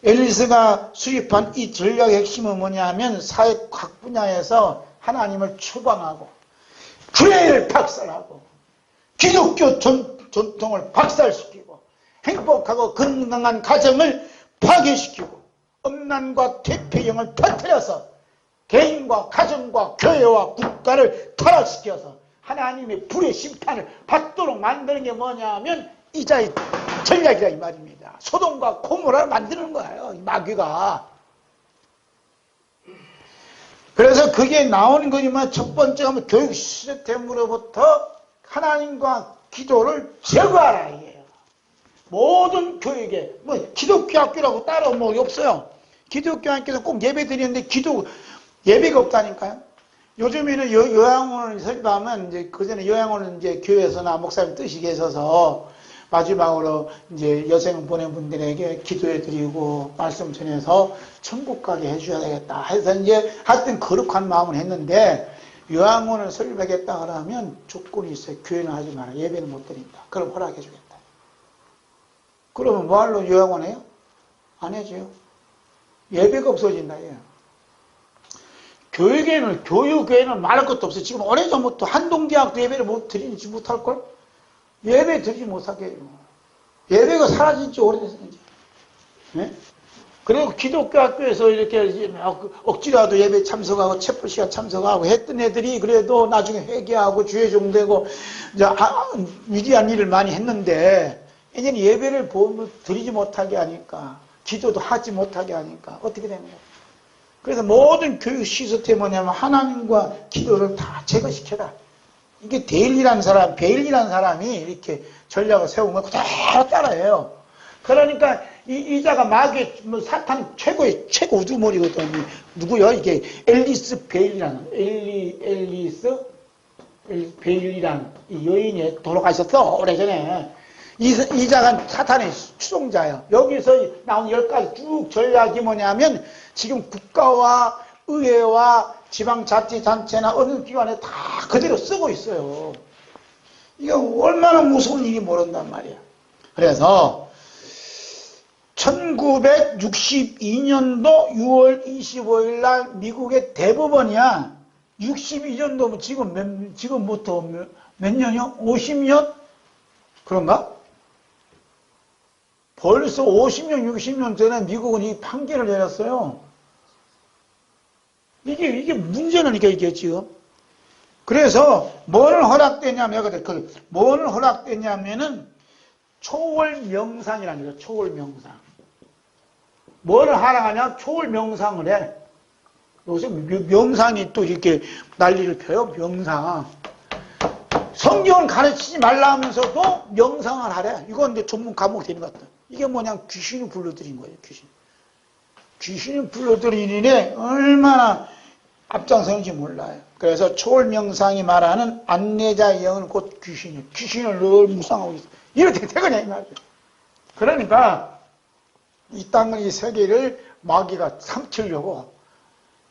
앨리스가 수립한 이 전략의 핵심은 뭐냐면 사회 각 분야에서 하나님을 추방하고 교회를 박살하고 기독교 전통을 박살시키고 행복하고 건강한 가정을 파괴시키고 음란과 퇴폐형을 터뜨려서 개인과 가정과 교회와 국가를 타락시켜서 하나님의 불의 심판을 받도록 만드는 게 뭐냐면 이자의 전략이라 이 말입니다. 소돔과 고모라를 만드는 거예요, 이 마귀가. 그래서 그게 나오는 거지만 첫 번째가 뭐 교육 시스템으로부터 하나님과 기도를 제거하라 이게요. 모든 교육에 뭐 기독교 학교라고 따로 뭐 없어요. 기독교 학교에서 꼭 예배 드리는데 예배가 없다니까요. 요즘에는 요양원을 설립하면 이제 그전에 요양원은 이제 교회에서나 목사님 뜻이 계셔서 마지막으로 이제 여생 보낸 분들에게 기도해 드리고 말씀 전해서 천국 가게 해줘야 되겠다 해서 이제 하여튼 거룩한 마음을 했는데 요양원을 설립하겠다 그러면 조건이 있어요. 교회는 하지 마라. 예배는 못 드린다. 그럼 허락해 주겠다. 그러면 뭐할로 요양원 해요? 안 해줘요. 예배가 없어진다. 예. 교육에는 말할 것도 없어요. 지금 오래전부터 한동대학도 예배를 드리지 못할걸? 예배 드리지 못하게 해요. 예배가 사라진 지 오래됐어요. 네? 그리고 기독교 학교에서 이렇게 억지라도 예배 참석하고 체포 시간 참석하고 했던 애들이 그래도 나중에 회개하고 주의 종되고 위대한 일을 많이 했는데 이제는 예배를 드리지 못하게 하니까 기도도 하지 못하게 하니까 어떻게 되는 거예요? 그래서 모든 교육 시스템이 뭐냐면 하나님과 기도를 다 제거시켜라. 이게 베일리라는 사람이 이렇게 전략을 세운 걸 그대로 따라해요. 그러니까 이 자가 마귀의 사탄 최고 우두머리거든요. 누구요? 이게 앨리스 베일리라는 베일리라는 이 여인이 돌아가셨어 오래전에. 이 자가 사탄의 추종자예요. 여기서 나온 10가지 쭉 전략이 뭐냐면 지금 국가와 의회와 지방자치단체나 어느 기관에 다 그대로 쓰고 있어요. 이거 얼마나 무서운 일이 모른단 말이야. 그래서 1962년도 6월 25일 날 미국의 대법원이야. 62년도면 지금부터 몇 년이요? 50년? 그런가? 벌써 50년, 60년 전에 미국은 이 판결을 내렸어요. 이게 문제라니까, 이게 지금. 그래서, 뭐를 허락되냐면은, 초월명상이라는 거죠. 초월명상. 뭐를 하라 하냐? 초월명상을 해. 요새 명상이 또 이렇게 난리를 펴요. 명상. 성경은 가르치지 말라 하면서도 명상을 하래. 이건 이제 전문 과목 되는 것 같다. 이게 뭐냐? 귀신을 불러들인 거예요. 귀신을 불러들이니 얼마나 앞장서는지 몰라요. 그래서 초월명상이 말하는 안내자의 영은 곧 귀신이에요. 귀신을 늘 묵상하고 있어요. 이렇게 되거냐 이 말이에요. 그러니까 이 땅의 이 세계를 마귀가 삼키려고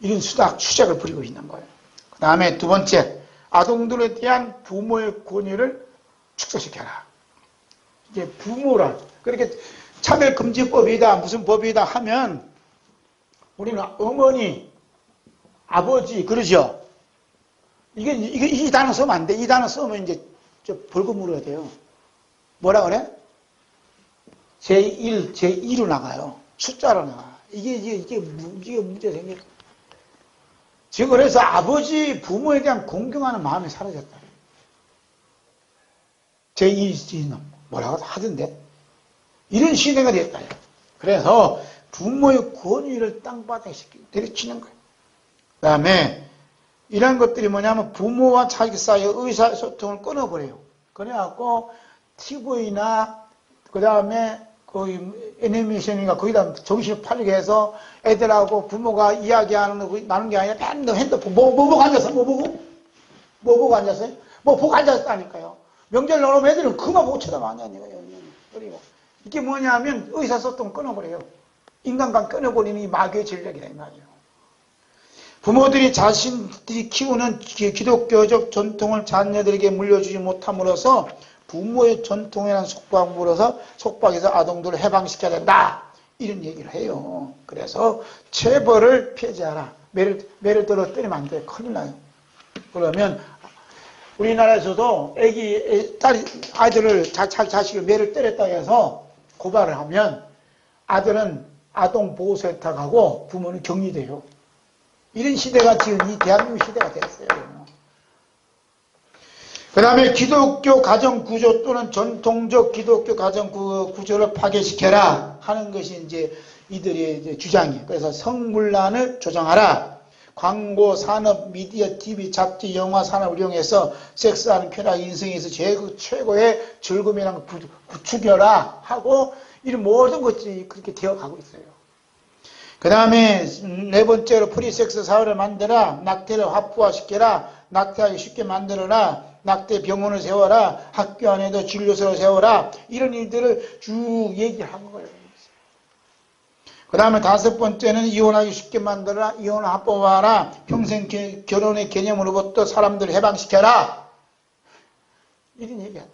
이런 수작을 부리고 있는 거예요. 그 다음에 두 번째, 아동들에 대한 부모의 권위를 축소시켜라. 이게 부모란 그렇게 차별금지법이다 무슨 법이다 하면 우리는 어머니, 아버지 그러죠. 이 단어 쓰면 안 돼. 이 단어 쓰면 이제 벌금 물어야 돼요. 뭐라 그래? 제1, 제2로 나가요. 숫자로 나가. 이게 문제 생겨. 지금 그래서 아버지, 부모에 대한 공경하는 마음이 사라졌다. 제2는 뭐라고 하던데? 이런 시대가 됐다. 그래서 부모의 권위를 땅바닥에 내려치는 거예요. 그 다음에 이런 것들이 뭐냐면 부모와 자기 사이의 의사소통을 끊어버려요. 그래갖고 TV나 그 다음에 그 애니메이션인가 거기다 정신을 팔리게 해서 애들하고 부모가 이야기하는 거 나는 게 아니라 맨날 핸드폰 뭐 보고 앉았어? 뭐 보고 앉았어요? 뭐 보고 앉았다니까요. 명절 나오면 애들은 그만 못 쳐다봐냐니까요. 그리고 이게 뭐냐면 의사소통을 끊어버려요. 인간관 끊어버리는 이 마귀의 전략이라 이 말이에요. 부모들이 자신들이 키우는 기독교적 전통을 자녀들에게 물려주지 못함으로써 부모의 전통에 대한 속박에서 아동들을 해방시켜야 된다. 이런 얘기를 해요. 그래서 체벌을 폐지하라. 매를 들어 때리면 안 돼. 큰일 나요. 그러면 우리나라에서도 아이들을 자식을 매를 때렸다고 해서 고발을 하면 아들은 아동보호센터 가고 부모는 격리돼요. 이런 시대가 지금 이 대한민국 시대가 됐어요. 그 다음에 기독교 가정구조 또는 전통적 기독교 가정구조를 파괴시켜라 하는 것이 이제 이들의 이제 주장이에요. 그래서 성문란을 조정하라. 광고, 산업, 미디어, TV, 잡지, 영화 산업을 이용해서 섹스하는 쾌락 인생에서 최고의 즐거움이라는 걸 부추겨라 하고 이런 모든 것들이 그렇게 되어가고 있어요. 그 다음에 네 번째로 프리섹스 사회를 만들어 낙태를 합법화시켜라. 낙태하기 쉽게 만들어라. 낙태 병원을 세워라. 학교 안에도 진료소를 세워라. 이런 일들을 쭉 얘기를 한 거예요. 그 다음에 다섯 번째는 이혼하기 쉽게 만들어라. 이혼을 합법화하라. 평생 결혼의 개념으로부터 사람들을 해방시켜라. 이런 얘기한대.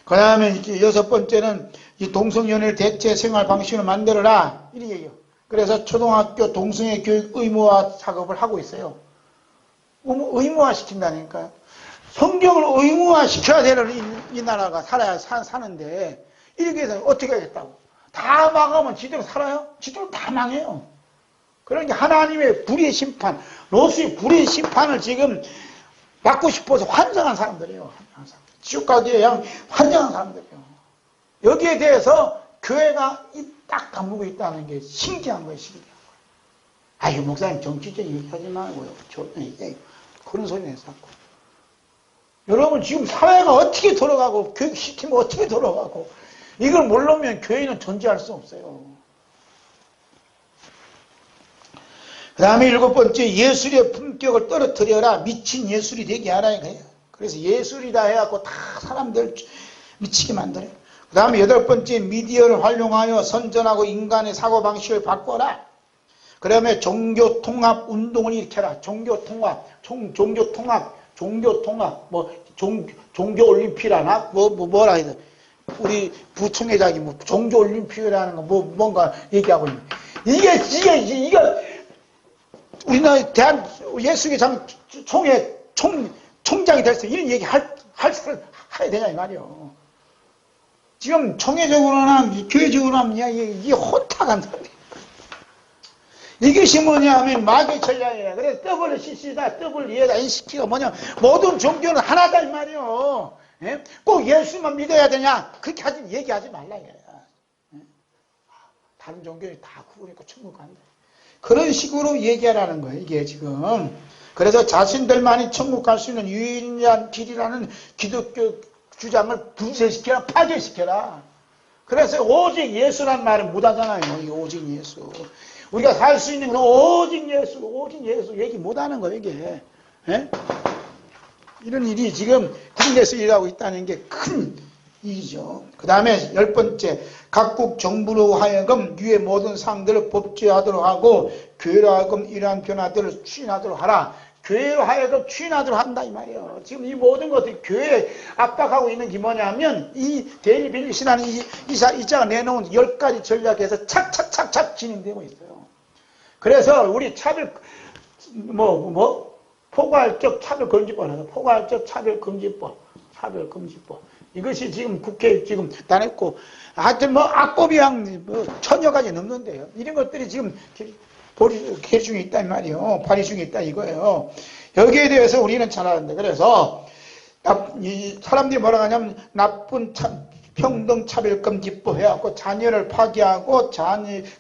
그 다음에 여섯 번째는 이 동성연애를 대체 생활 방식으로 만들어라. 이런 얘기예요. 그래서 초등학교 동성애 교육 의무화 작업을 하고 있어요. 의무화 시킨다니까요. 성경을 의무화 시켜야 되는 이 나라가 사는데 이렇게 해서 어떻게 하겠다고. 다 망하면 지대로 살아요? 지대로 다 망해요. 그러니까 하나님의 불의 심판, 로스의 불의 심판을 지금 받고 싶어서 환장한 사람들이에요. 지옥 가기에 그냥 환장한 사람들이에요. 여기에 대해서 교회가 딱 다무고 있다는 게 신기한 거예요. 신기한 거예요. 아유 목사님 정치적인 얘기 하지 말고요. 그런 소리 내서 자꾸. 여러분 지금 사회가 어떻게 돌아가고 교육시키면 어떻게 돌아가고 이걸 모르면 교회는 존재할 수 없어요. 그 다음에 일곱 번째 예술의 품격을 떨어뜨려라. 미친 예술이 되게 하라 이거예요. 그래서 예술이다 해갖고 다 사람들 미치게 만들어요. 그 다음에 여덟 번째 미디어를 활용하여 선전하고 인간의 사고방식을 바꿔라. 그 다음에 종교통합 운동을 일으켜라. 종교통합, 종교올림피라나 뭐라 해야 돼. 우리 부총회장이 뭐 종교올림픽이라는 거 뭔가 얘기하고 있는. 이게 우리나라 대한 예수교장 총장이 됐어. 이런 얘기 해야 되냐 이 말이요. 지금 총회적으로나 교회적으로나 이게 혼탁한 소리. 이것이 뭐냐면 마귀의 전략이에요. 그래서 WCC다, WE다, NCT가 뭐냐 모든 종교는 하나다 이 말이요. 예? 꼭 예수만 믿어야 되냐? 그렇게 얘기하지 말라. 예? 다른 종교는 다 구분했고 천국 간다. 그런 식으로 얘기하라는 거예요. 이게 지금. 그래서 자신들만이 천국 갈 수 있는 유일한 길이라는 기독교 주장을 분쇄시켜라, 파괴시켜라. 그래서 오직 예수란 말은 못하잖아요. 이 오직 예수. 우리가 살 수 있는 건 오직 예수, 오직 예수 얘기 못하는 거예요, 이게. 예? 이런 일이 지금 국내에서 일하고 있다는 게 큰 일이죠. 그 다음에 10번째, 각국 정부로 하여금 유의 모든 사항들을 법제하도록 하고 교회로 하여금 이러한 변화들을 추진하도록 하라. 교회로 하여금 추진하도록 한다 이 말이에요. 지금 이 모든 것들이 교회에 압박하고 있는 게 뭐냐면 이 데일리 빌리시라는 이자가 내놓은 10가지 전략에서 착착착착 진행되고 있어요. 그래서 우리 차별 포괄적 차별금지법, 포괄적 차별금지법, 이것이 지금 국회에 지금 다냈고, 하여튼 악법이 한 천여 가지 넘는데요. 이런 것들이 지금 발의 중에 있단 말이에요. 발의 중에 있다 이거예요. 여기에 대해서 우리는 잘 아는데, 그래서 이 사람들이 뭐라고 하냐면 나쁜 평등차별금지법 해갖고 자녀를 파괴하고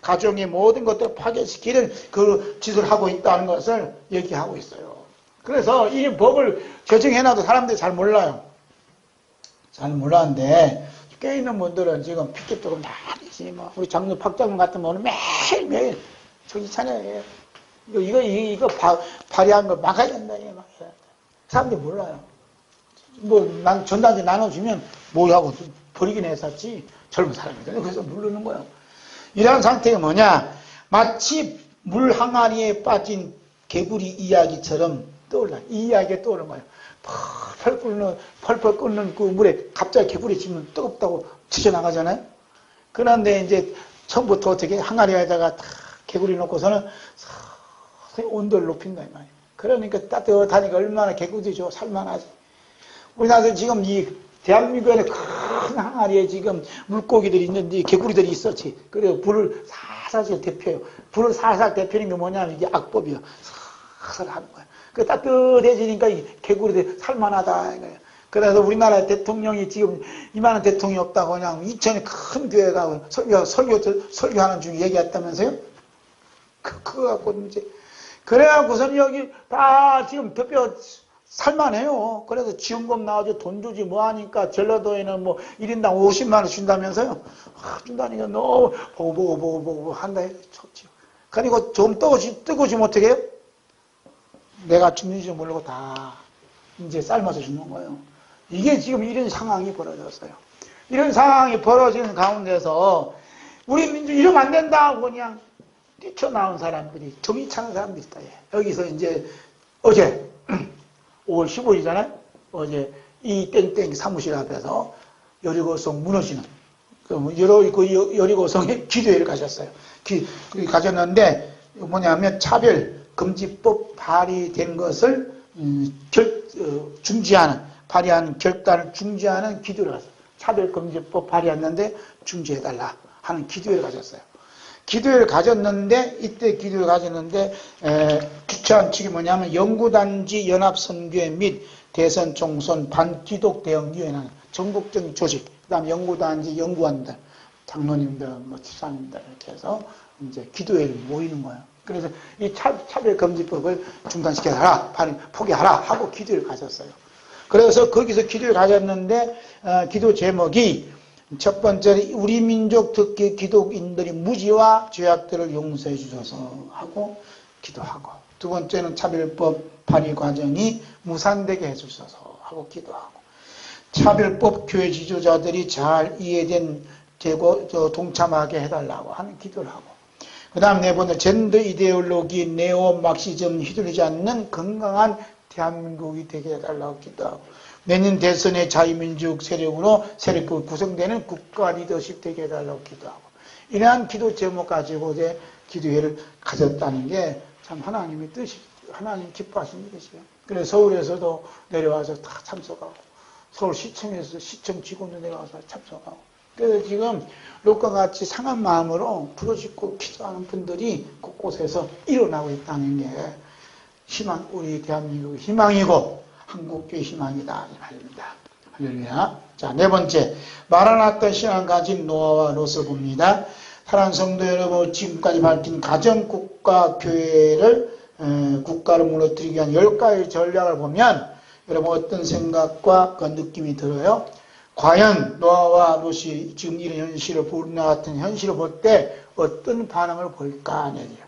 가정의 모든 것들을 파괴시키는 그 짓을 하고 있다는 것을 얘기하고 있어요. 그래서 이 법을 제정해놔도 사람들이 잘 몰라요. 잘 몰랐는데 깨있는 분들은 지금 피켓도 많이지. 우리 장로 박장로 같은 분은 매일매일 정신 차려요. 이거 발의한 거 막아야 된다. 사람들이 몰라요. 전단지 나눠주면 뭐하고 버리긴 했었지. 젊은 사람이거든요. 그래서 모르는 거예요. 이런 상태가 뭐냐? 마치 물 항아리에 빠진 개구리 이야기처럼 떠올라. 이 이야기가 떠오르는 거예요. 펄펄 끓는 그 물에 갑자기 개구리 치면 뜨겁다고 튀어나가잖아요. 그런데 이제 처음부터 어떻게 항아리에다가 딱 개구리 놓고서는 온도를 높인다 이 말이에요. 그러니까 따뜻하니까 얼마나 개구리 좋아 살만하지. 우리나라에서 지금 이 대한민국에 큰 항아리에 지금 물고기들이 있는데 개구리들이 있었지. 그래서 불을 살살 데펴요. 불을 살살 데피는 게 뭐냐면 이게 악법이요. 살살 하는 거야. 그 따뜻해지니까 이 개구리들이 살만하다 이거예요. 그래서 우리나라 대통령이 지금 이만한 대통령이 없다고 그냥 이천에 큰 교회 가고 설교하는 중에 얘기했다면서요? 그거 갖고 이제 그래갖고선 여기 다 지금 대표 살만해요. 그래서 지원금 나와줘 돈 주지 뭐 하니까 전라도에는 1인당 50만 원 준다면서요? 준다니까 너무 보고 한다 좋지. 그리고 좀 뜨거워지면 어떻게 해요? 내가 죽는지 모르고 다 이제 삶아서 죽는 거예요. 이게 지금 이런 상황이 벌어졌어요. 이런 상황이 벌어지는 가운데서 우리 민주 이러면 안 된다 그냥 뛰쳐나온 사람들이 정이 차는 사람들이 있다. 여기서 이제 어제 5월 15일이잖아요. 어제 이 땡땡 사무실 앞에서 여리고성 무너지는 여리고성에 기도회를 가셨어요. 가졌는데 뭐냐면 차별금지법 발의된 것을 발의한 결단을 중지하는 기도를 갔어요. 차별금지법 발의했는데 중지해달라 하는 기도회를 가졌어요. 기도회를 가졌는데 이때 기도회를 가졌는데 주최한 측이 뭐냐면 영구단지 연합선교회 및 대선 총선 반기독 대응위원회 전국적인 조직, 그다음 영구단지 연구원들, 장로님들, 집사님들 이렇게 해서 이제 기도회를 모이는 거예요. 그래서 이 차별금지법을 중단시켜라, 포기하라 하고 기도회를 가졌어요. 그래서 거기서 기도회를 가졌는데 기도 제목이 첫 번째는 우리 민족 특히 기독인들이 무지와 죄악들을 용서해 주셔서 하고 기도하고, 두 번째는 차별법 발의 과정이 무산되게 해 주셔서 하고 기도하고, 차별법 교회 지도자들이 잘 이해되고 동참하게 해달라고 하는 기도를 하고, 그 다음 네 번째 젠더 이데올로기 네오 막시즘 휘둘리지 않는 건강한 대한민국이 되게 해달라고 기도하고, 내년 대선의 자유민족 세력으로 구성되는 국가 리더십 되게 해달라고 기도하고, 이러한 기도 제목 가지고 이제 기도회를 가졌다는 게 참 하나님의 뜻이, 하나님 기뻐하시는 것이에요. 그래서 서울에서도 내려와서 다 참석하고, 서울시청에서 시청 직원도 내려와서 참석하고, 그래서 지금 롯과 같이 상한 마음으로 부르짖고 기도하는 분들이 곳곳에서 일어나고 있다는 게 희망, 우리 대한민국의 희망이고 한국교회 희망이다 이 말입니다. 할렐루야. 자, 네 번째. 마라나타 신앙을 가진 노아와 롯을 봅니다. 사랑하는 성도 여러분, 지금까지 밝힌 가정, 국가, 교회를 국가를 무너뜨리기 위한 10가지 전략을 보면 여러분 어떤 생각과 그 느낌이 들어요? 과연 노아와 롯이 지금 이런 현실을 우리나 같은 현실을 볼 때 어떤 반응을 볼까 하는 얘기예요.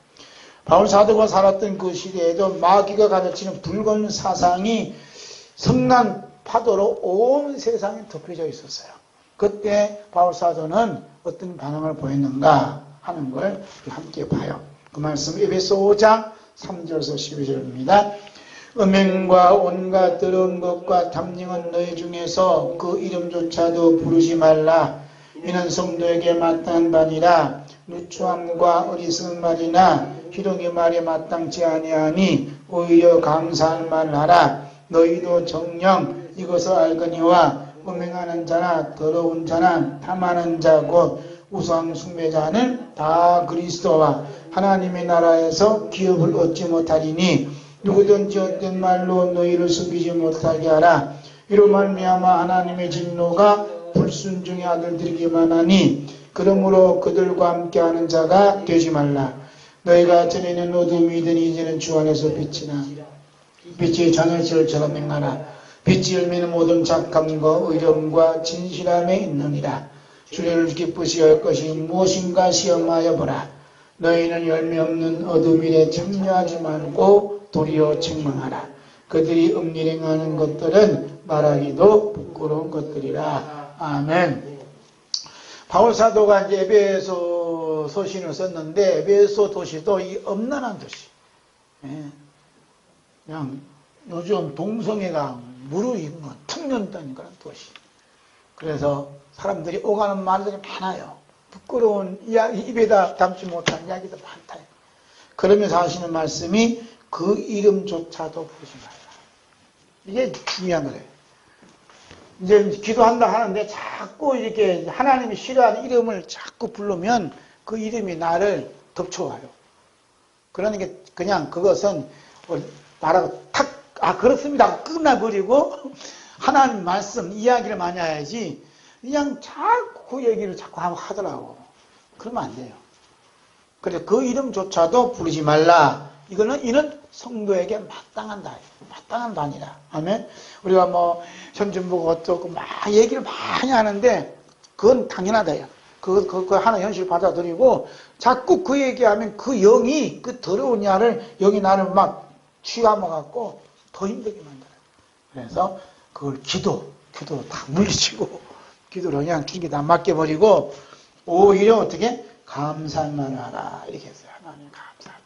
바울 사도가 살았던 그 시대에도 마귀가 가르치는 붉은 사상이 성난 파도로 온 세상에 덮여져 있었어요. 그때 바울 사도는 어떤 반응을 보였는가 하는 걸 함께 봐요. 그 말씀 에베소 5장 3절에서 12절입니다. 음행과 온갖 더러운 것과 탐닝은 너희 중에서 그 이름조차도 부르지 말라. 이는 성도에게 마땅한 바니라. 누추함과 어리석은 말이나 희롱의 말에 마땅치 아니하니 오히려 감사할 말을 하라. 너희도 정녕 이것을 알거니와 음행하는 자나 더러운 자나 탐하는 자 곧 우상 숭배자는 다 그리스도와 하나님의 나라에서 기업을 얻지 못하리니 누구든지 어떤 말로 너희를 속이지 못하게 하라. 이로 말미암아 하나님의 진노가 불순종의 아들들이기만 하니 그러므로 그들과 함께하는 자가 되지 말라. 너희가 전에는 어둠이더니 이제는 주 안에서 빛이나 빛의 자녀들처럼 행하라. 빛이 열매는 모든 착함과 의령과 진실함에 있느니라. 주를 기쁘시게 할 것이 무엇인가 시험하여 보라. 너희는 열매 없는 어둠 일에 참여하지 말고 도리어 책망하라. 그들이 음일행하는 것들은 말하기도 부끄러운 것들이라. 아멘. 바울 사도가 이제 에베소 서신을 썼는데 에베소 도시도 이 엄난한 도시. 그냥 요즘 동성애가 무르익은 툭년다는 그런 도시. 그래서 사람들이 오가는 말들이 많아요. 부끄러운 이야기, 입에다 담지 못한 이야기도 많다. 그러면서 하시는 말씀이 그 이름조차도 부르지 말라. 이게 중요한 거예요. 이제 기도한다 하는데 자꾸 이렇게 하나님이 싫어하는 이름을 자꾸 부르면 그 이름이 나를 덮쳐와요. 그러니까 그냥 그것은 말하고 탁, 그렇습니다. 끝나버리고 하나님 말씀 이야기를 많이 해야지 그냥 자꾸 그 얘기를 자꾸 하더라고. 그러면 안 돼요. 그래서 그 이름조차도 부르지 말라. 이는 성도에게 마땅한 단이라. 아멘. 우리가 뭐 현진보고 어쩌고 막 얘기를 많이 하는데 그건 당연하다요. 그거 하나 현실 받아들이고 자꾸 그 얘기하면 그 영이 그 더러운 영이 나를 막 취감아갖고 더 힘들게 만들어요. 그래서 그걸 기도로 다 물리치고 기도로 그냥 주님께 다 맡겨버리고 오히려 어떻게 감사한 말을 하라 이렇게 했어요. 하나님 감사합니다.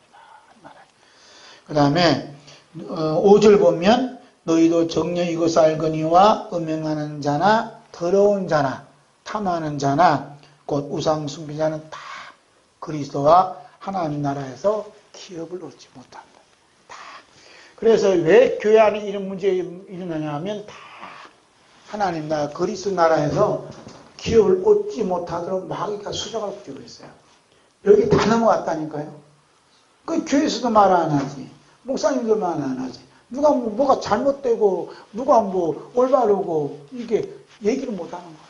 그 다음에 5절 보면 너희도 정녕 이것을 알거니와 음행하는 자나 더러운 자나 탐하는 자나 곧 우상 숭배자는 다 그리스도와 하나님 나라에서 기업을 얻지 못한다. 다. 그래서 왜 교회 안에 이런 문제가 일어나냐 하면 다 하나님 나라 그리스도 나라에서 기업을 얻지 못하도록 마귀가 수작을 부리고 있어요. 여기 다 넘어왔다니까요. 그 교회에서도 말 안 하지. 목사님도 말 안 하지. 누가 뭐가 잘못되고 누가 뭐 올바르고 이게 얘기를 못 하는 거야.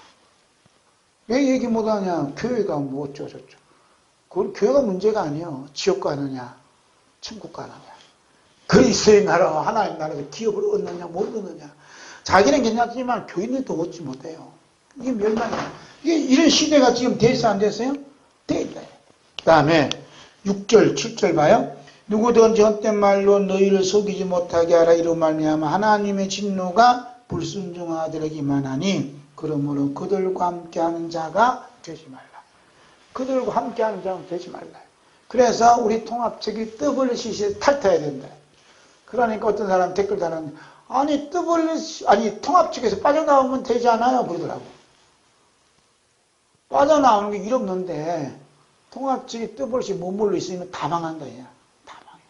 왜 얘기 못 하냐? 교회가 뭐 어쩌저쩌. 그건 교회가 문제가 아니에요. 지옥 가느냐, 천국 가느냐. 그리스도의 나라와 하나님 나라에서 기업을 얻느냐, 못 얻느냐. 자기는 괜찮지만 교인들도 얻지 못해요. 이게 멸망이야. 이게 이런 시대가 지금 됐어, 안 됐어요? 돼 있다. 그 다음에 6절, 7절 봐요. 누구든지 헛된 말로 너희를 속이지 못하게 하라. 이로 말미암아 하나님의 진노가 불순종한 아들에게만 하니 그러므로 그들과 함께하는 자가 되지 말라. 그들과 함께하는 자가 되지 말라. 그래서 우리 통합책이 WCC에 탈퇴해야 된다. 그러니까 어떤 사람 댓글 다는 아니 통합책에서 빠져나오면 되지 않아요? 그러더라고. 빠져나오는 게 일 없는데 통합책이 WCC 머물러 있으면 다 망한다. 다 망해.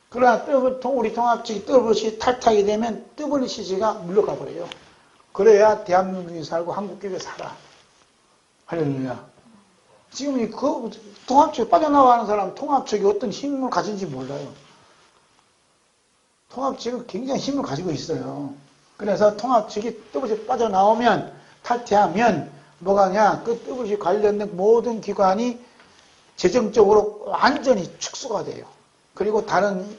그러나 우리 통합책이 WCC 탈퇴하게 되면 WCC가 물러가 버려요. 그래야 대한민국에 살고 한국교회에 살아. 할렐루야. 지금 그 통합책에 빠져나가는 사람 통합책이 어떤 힘을 가진지 몰라요. 통합책은 굉장히 힘을 가지고 있어요. 그래서 통합 측이 뜻없이 빠져나오면, 탈퇴하면 뭐가 하냐, 그 뜻없이 관련된 모든 기관이 재정적으로 완전히 축소가 돼요. 그리고 다른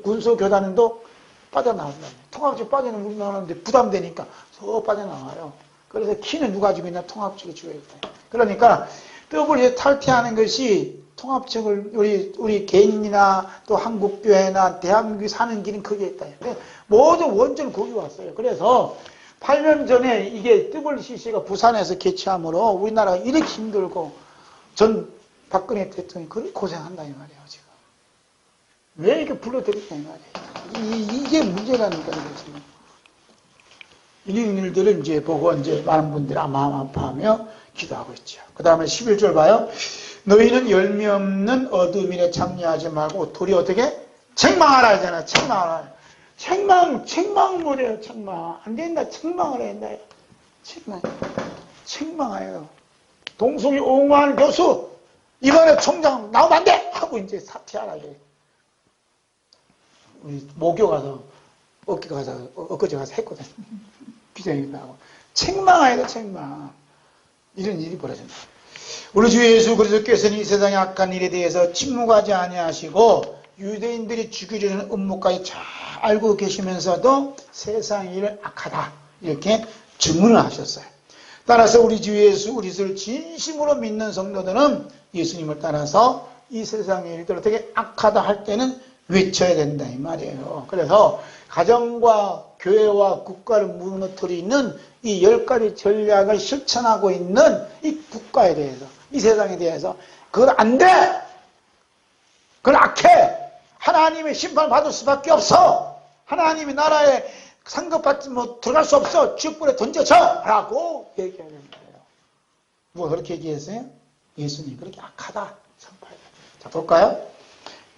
군소교단도 빠져나온다. 통합 측이 빠져나오는데 부담되니까 더 빠져나와요. 그래서 키는 누가 지고 있냐? 통합 측이 지고 있다. 그러니까 뜻없이 탈퇴하는 것이 통합책을 우리 개인이나 또 한국교회나 대한민국이 사는 길은 그게 있다. 모든 원전은 거기 왔어요. 그래서 8년 전에 이게 WCC가 부산에서 개최함으로 우리나라가 이렇게 힘들고 전 박근혜 대통령이 그렇게 고생한다 이 말이에요. 지금 왜 이렇게 불러들였다 이 말이에요. 이게 문제라니까 이게 지금. 이런 일들을 이제 보고 이제 많은 분들이 마음 아파하며 기도하고 있죠. 그 다음에 11절 봐요. 너희는 열매 없는 어둠 일에 참여하지 말고 도리 어떻게? 책망하라 하잖아. 책망하라. 책망 뭐래요? 책망. 안 된다. 책망을 해야 된다. 책망해요. 동성이 옹호하는 교수 이번에 총장 나오면 안 돼! 하고 이제 사퇴하라. 우리 모교 가서 엊그제 가서 했거든. 기자님하고. 책망해야 돼. 책망. 이런 일이 벌어진다. 우리 주 예수 그리스도께서는 이 세상의 악한 일에 대해서 침묵하지 아니하시고 유대인들이 죽이려는 음모까지 잘 알고 계시면서도 세상 일을 악하다 이렇게 증언을 하셨어요. 따라서 우리 주 예수 그리스도를 진심으로 믿는 성도들은 예수님을 따라서 이 세상의 일들 어떻게 악하다 할 때는 외쳐야 된다 이 말이에요. 그래서 가정과 교회와 국가를 무너뜨리는 이 10가지 전략을 실천하고 있는 이 국가에 대해서 이 세상에 대해서 그건 안 돼! 그건 악해! 하나님의 심판을 받을 수밖에 없어! 하나님의 나라에 상급받지 들어갈 수 없어! 지옥불에 던져져! 라고 얘기해야 되는 거예요. 누가 그렇게 얘기했어요? 예수님 그렇게 악하다 선포해요. 자 볼까요?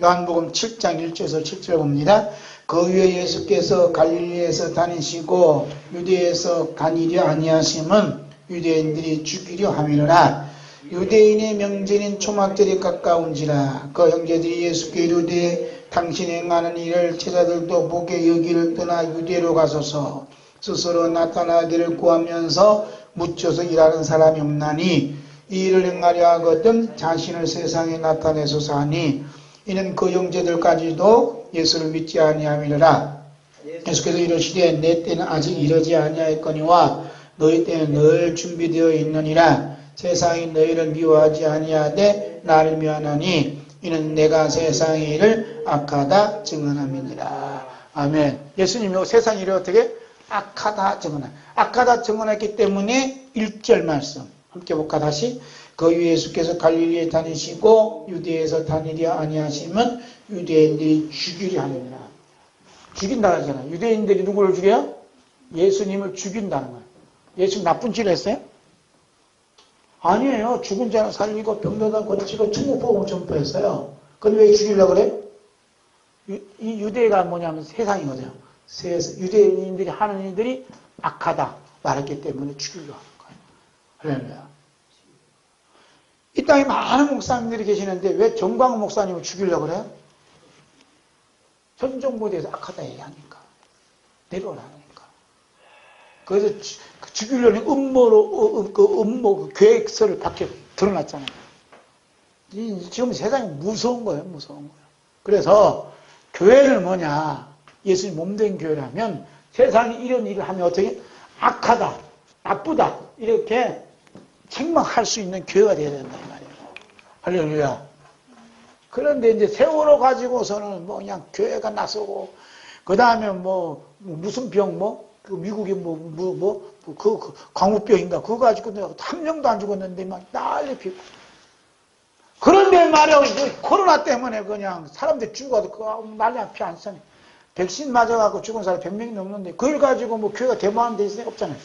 요한복음 7장 1절에서 7절 봅니다. 그 후에 예수께서 갈릴리에서 다니시고 유대에서 다니려 아니하심은 유대인들이 죽이려 함이로라. 유대인의 명절인 초막절이 가까운지라. 그 형제들이 예수께 이르되 당신이 행하는 일을 제자들도 보게 여기를 떠나 유대로 가소서. 스스로 나타나기를 구하면서 묻혀서 일하는 사람이 없나니 이 일을 행하려 하거든 자신을 세상에 나타내소서 하니 이는 그 형제들까지도 예수를 믿지 아니함이라. 예수께서 이르시되 내 때는 아직 이르지 아니하였거니와 너희 때는 늘 준비되어 있느니라. 세상이 너희를 미워하지 아니하되 나를 미워하나니 이는 내가 세상의 일을 악하다 증언함이니라. 아멘. 예수님이 세상 일을 어떻게? 악하다 증언한. 악하다 증언했기 때문에 1절 말씀 함께 볼까 다시. 그 후 예수께서 갈릴리에 다니시고 유대에서 다니려 아니하시면 유대인들이 죽이려 하느니라. 죽인다 하잖아요. 유대인들이 누구를 죽여요? 예수님을 죽인다는 거예요. 예수님 나쁜 짓을 했어요? 아니에요. 죽은 자는 살리고 병들다 고치고 천국복음을 전파했어요. 그럼 왜 죽이려고 그래요? 이 유대가 뭐냐면 세상이거든요. 유대인들이 하는 일들이 악하다 말했기 때문에 죽이려고 하는 거예요. 할렐루야. 이 땅에 많은 목사님들이 계시는데 왜 정광훈 목사님을 죽이려고 그래요? 현 정부에 대해서 악하다 얘기하니까. 내려오라니까. 그래서 죽이려는 음모, 계획서를 밖에 드러났잖아요. 지금 세상이 무서운 거예요, 무서운 거예요. 그래서 교회를 뭐냐, 예수님 몸된 교회라면 세상이 이런 일을 하면 어떻게? 악하다, 나쁘다, 이렇게 책망할 수 있는 교회가 되어야 된다, 이 말이에요. 할렐루야. 그런데 이제 세월호 가지고서는 뭐 그냥 교회가 나서고, 그 다음에 뭐, 무슨 병, 그 미국이 그 광우병인가, 그거 가지고 한 명도 안 죽었는데 막 난리 피고. 그런데 말이야, 코로나 때문에 그냥 사람들 죽어도 그거 난리 피 안 싸네. 백신 맞아갖고 죽은 사람이 100명이 넘는데, 그걸 가지고 뭐 교회가 대모하는 데 있을 리 없잖아요.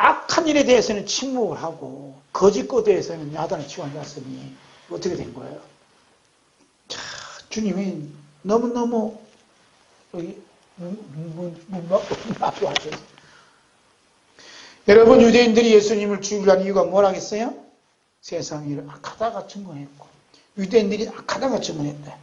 악한 일에 대해서는 침묵을 하고 거짓 것에 대해서는 야단을 치고 앉았으니 어떻게 된 거예요? 자, 주님이 너무너무 마주하셨어요. 여러분, 유대인들이 예수님을 죽이려는 이유가 뭐라겠어요? 세상 일을 악하다가 증거했고 유대인들이 악하다가 증거했다.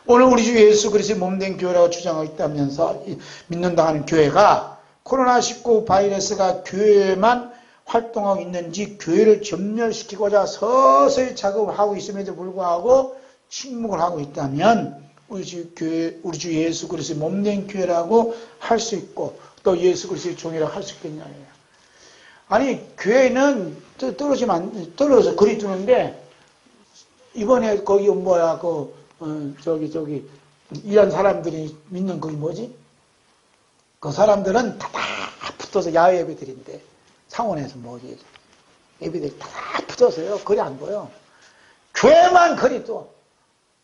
오늘 우리 주 예수 그리스도의 몸된 교회라고 주장하고 있다면서 믿는다 하는 교회가 코로나19 바이러스가 교회에만 활동하고 있는지 교회를 전멸시키고자 서서히 작업을 하고 있음에도 불구하고 침묵을 하고 있다면 우리 주 예수 그리스도의 몸된 교회라고 할 수 있고 또 예수 그리스도의 종이라고 할 수 있겠냐예요. 아니 교회는 떨어져서 거리 두는데 이번에 거기 뭐야 저기 이런 사람들이 믿는 그게 뭐지? 그 사람들은 다 붙어서 야외 예배드린데 상원에서 뭐지? 예배들이 다 붙어서요. 거리 안 보여. 교회만 거리 또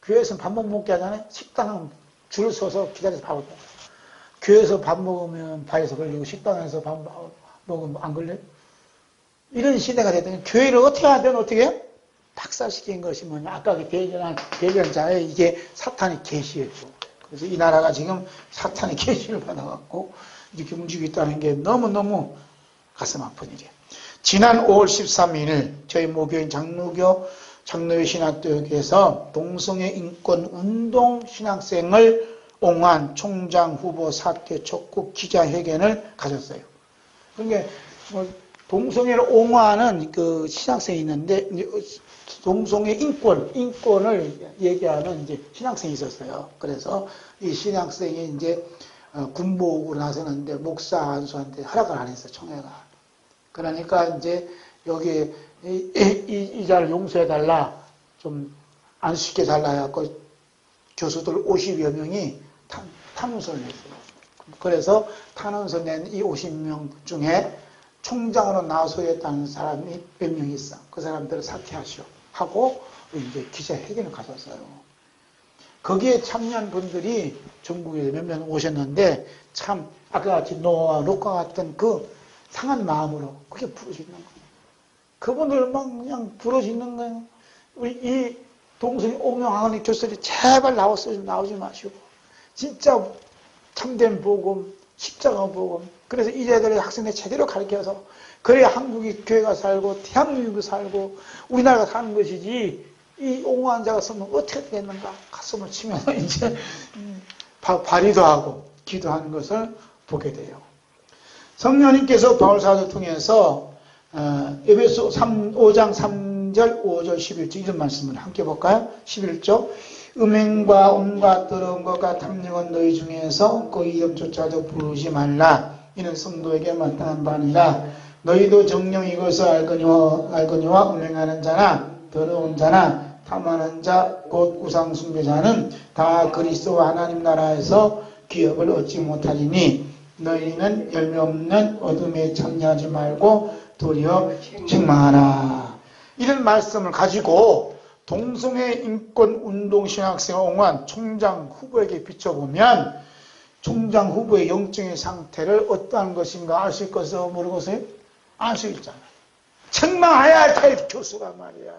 교회에서 밥 못 먹게 하잖아요. 식당은 줄 서서 기다려서 밥을 먹어요. 교회에서 밥 먹으면 바이러스 걸리고 식당에서 밥 먹으면 안 걸려요? 이런 시대가 됐더니 교회를 어떻게 하든 어떻게 박살시킨 것이 뭐냐. 아까 그 대전자에 이게 사탄이 계시했죠. 그래서 이 나라가 지금 사탄의 계시를 받아갖고 이렇게 움직이고 있다는 게 너무너무 가슴 아픈 일이에요. 지난 5월 13일 저희 모교인 장로교 신학교에서 동성애 인권 운동 신학생을 옹호한 총장 후보 사퇴 촉구 기자회견을 가졌어요. 그러니까 동성애를 옹호하는 그 신학생이 있는데 동성애 인권을 얘기하는 이제 신학생이 있었어요. 그래서 이 신학생이 이제 군복으로 나서는데 목사 안수한테 허락을 안 했어, 청회가. 그러니까 이제 여기에 이 자를 용서해달라, 좀 안수시켜달라 해갖고 교수들 50여 명이 탄원서를 냈어요. 그래서 탄원서 낸 이 50명 중에 총장으로 나서겠다는 사람이 몇 명 있어. 그 사람들을 사퇴하시오 하고 이제 기자회견을 가졌어요. 거기에 참여한 분들이 전국에 몇 명 오셨는데 참 아까 같이 노아와 롯과 같은 그 상한 마음으로 그게 부러지는 거예요. 그분들 막 그냥 부러지는 거예요. 우리 이 동성애 옹호하는 교수들이 제발 나오지 마시고 진짜 참된 복음, 십자가 복음. 그래서 이제들의 학생들 제대로 가르쳐서 그래야 한국이 교회가 살고 대한민국이 살고 우리나라가 사는 것이지 이 옹호한 자가 쓰면 어떻게 되겠는가 가슴을 치면서 이제 발의도 하고 기도하는 것을 보게 돼요. 성령님께서 바울사도를 통해서 에베소 5장 3절 5절 11절 이런 말씀을 함께 볼까요? 11절 음행과 온갖 더러운 것과 탐욕은 너희 중에서 그 이름조차도 부르지 말라. 이는 성도에게 마땅한 바니라. 너희도 정녕 이것을 알거니와 음행하는 자나 더러운 자나 탐하는 자 곧 우상 숭배자는 다 그리스도와 하나님 나라에서 기업을 얻지 못하리니 너희는 열매 없는 어둠에 참여하지 말고 도리어 책망하라. 이런 말씀을 가지고 동성애 인권 운동 신학생을 옹호한 총장 후보에게 비춰보면 총장 후보의 영적인 상태를 어떠한 것인가 알 수 있겠어요? 모르겠어요? 알 수 있잖아요. 책망해야 될 교수가 말이야.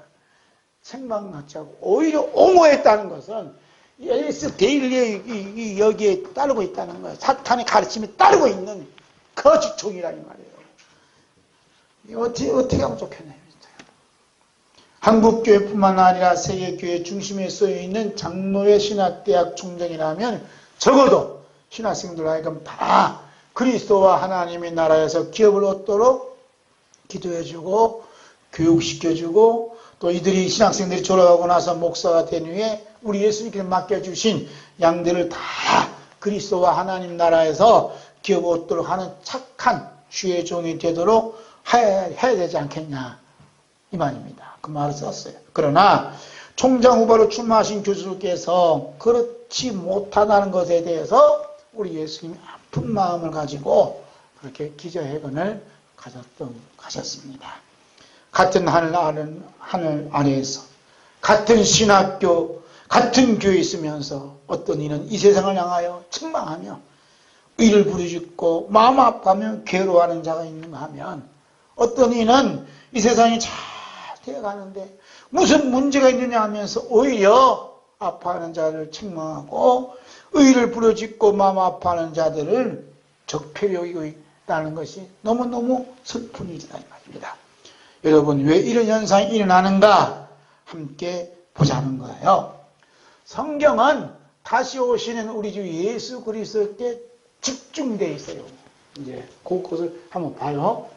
책망하지 않고 오히려 옹호했다는 것은 에이스 데일리의 여기에 따르고 있다는 거예요. 사탄의 가르침에 따르고 있는 거짓종이라는 말이에요. 어떻게 하면 좋겠나요? 한국교회뿐만 아니라 세계교회 중심에 쓰여있는 장로회 신학대학 총장이라면 적어도 신학생들 하여금 다 그리스도와 하나님의 나라에서 기업을 얻도록 기도해주고 교육시켜주고 또 이들이 신학생들이 졸업하고 나서 목사가 된 후에 우리 예수님께서 맡겨주신 양들을 다 그리스도와 하나님 나라에서 기업 얻도록 하는 착한 주의 종이 되도록 해야 되지 않겠냐 이 말입니다. 그 말을 썼어요. 그러나 총장 후보로 출마하신 교수께서 그렇지 못하다는 것에 대해서 우리 예수님이 아픈 마음을 가지고 그렇게 기자회견을 가졌습니다. 같은 하늘 아래에서 같은 신학교 같은 교회에 있으면서 어떤 이는 이 세상을 향하여 책망하며 의를 부르짖고 마음 아파하며 괴로워하는 자가 있는가 하면 어떤 이는 이 세상이 잘 되어가는데 무슨 문제가 있느냐 하면서 오히려 아파하는 자를 책망하고 의를 부르짖고 마음 아파하는 자들을 적폐로 여기고 있다는 것이 너무너무 슬픈 일이다 이 말입니다. 여러분 왜 이런 현상이 일어나는가 함께 보자는 거예요. 성경은 다시 오시는 우리 주 예수 그리스도께 집중되어 있어요. 이제 그것을 한번 봐요.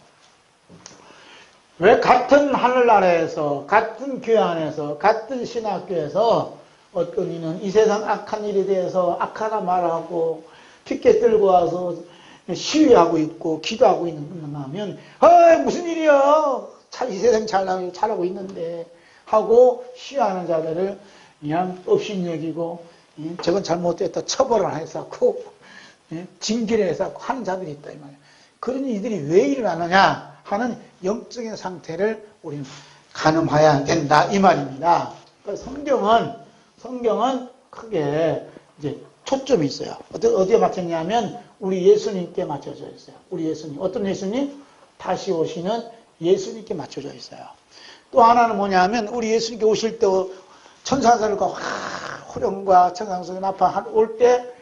왜 같은 하늘나라에서, 같은 교회 안에서, 같은 신학교에서 어떤 이는 이 세상 악한 일에 대해서 악하다 말하고 피켓 들고 와서 시위하고 있고 기도하고 있는 하면 무슨 일이야? 이 세상 잘하고 있는데 하고 시위하는 자들을 그냥 업신여기고 저건 잘못됐다 처벌을 했었고 징계를 했었고 하는 자들이 있다 이 말이에요. 그런 일들이 왜 일어나느냐 하는 영적인 상태를 우리는 가늠해야 된다 이 말입니다. 그러니까 성경은 크게 이제 초점이 있어요. 어디에 맞췄냐면 우리 예수님께 맞춰져 있어요. 우리 예수님. 어떤 예수님? 다시 오시는 예수님께 맞춰져 있어요. 또 하나는 뭐냐면 우리 예수님께 오실 때 천사들과 호령과 천상석이 나파 올 때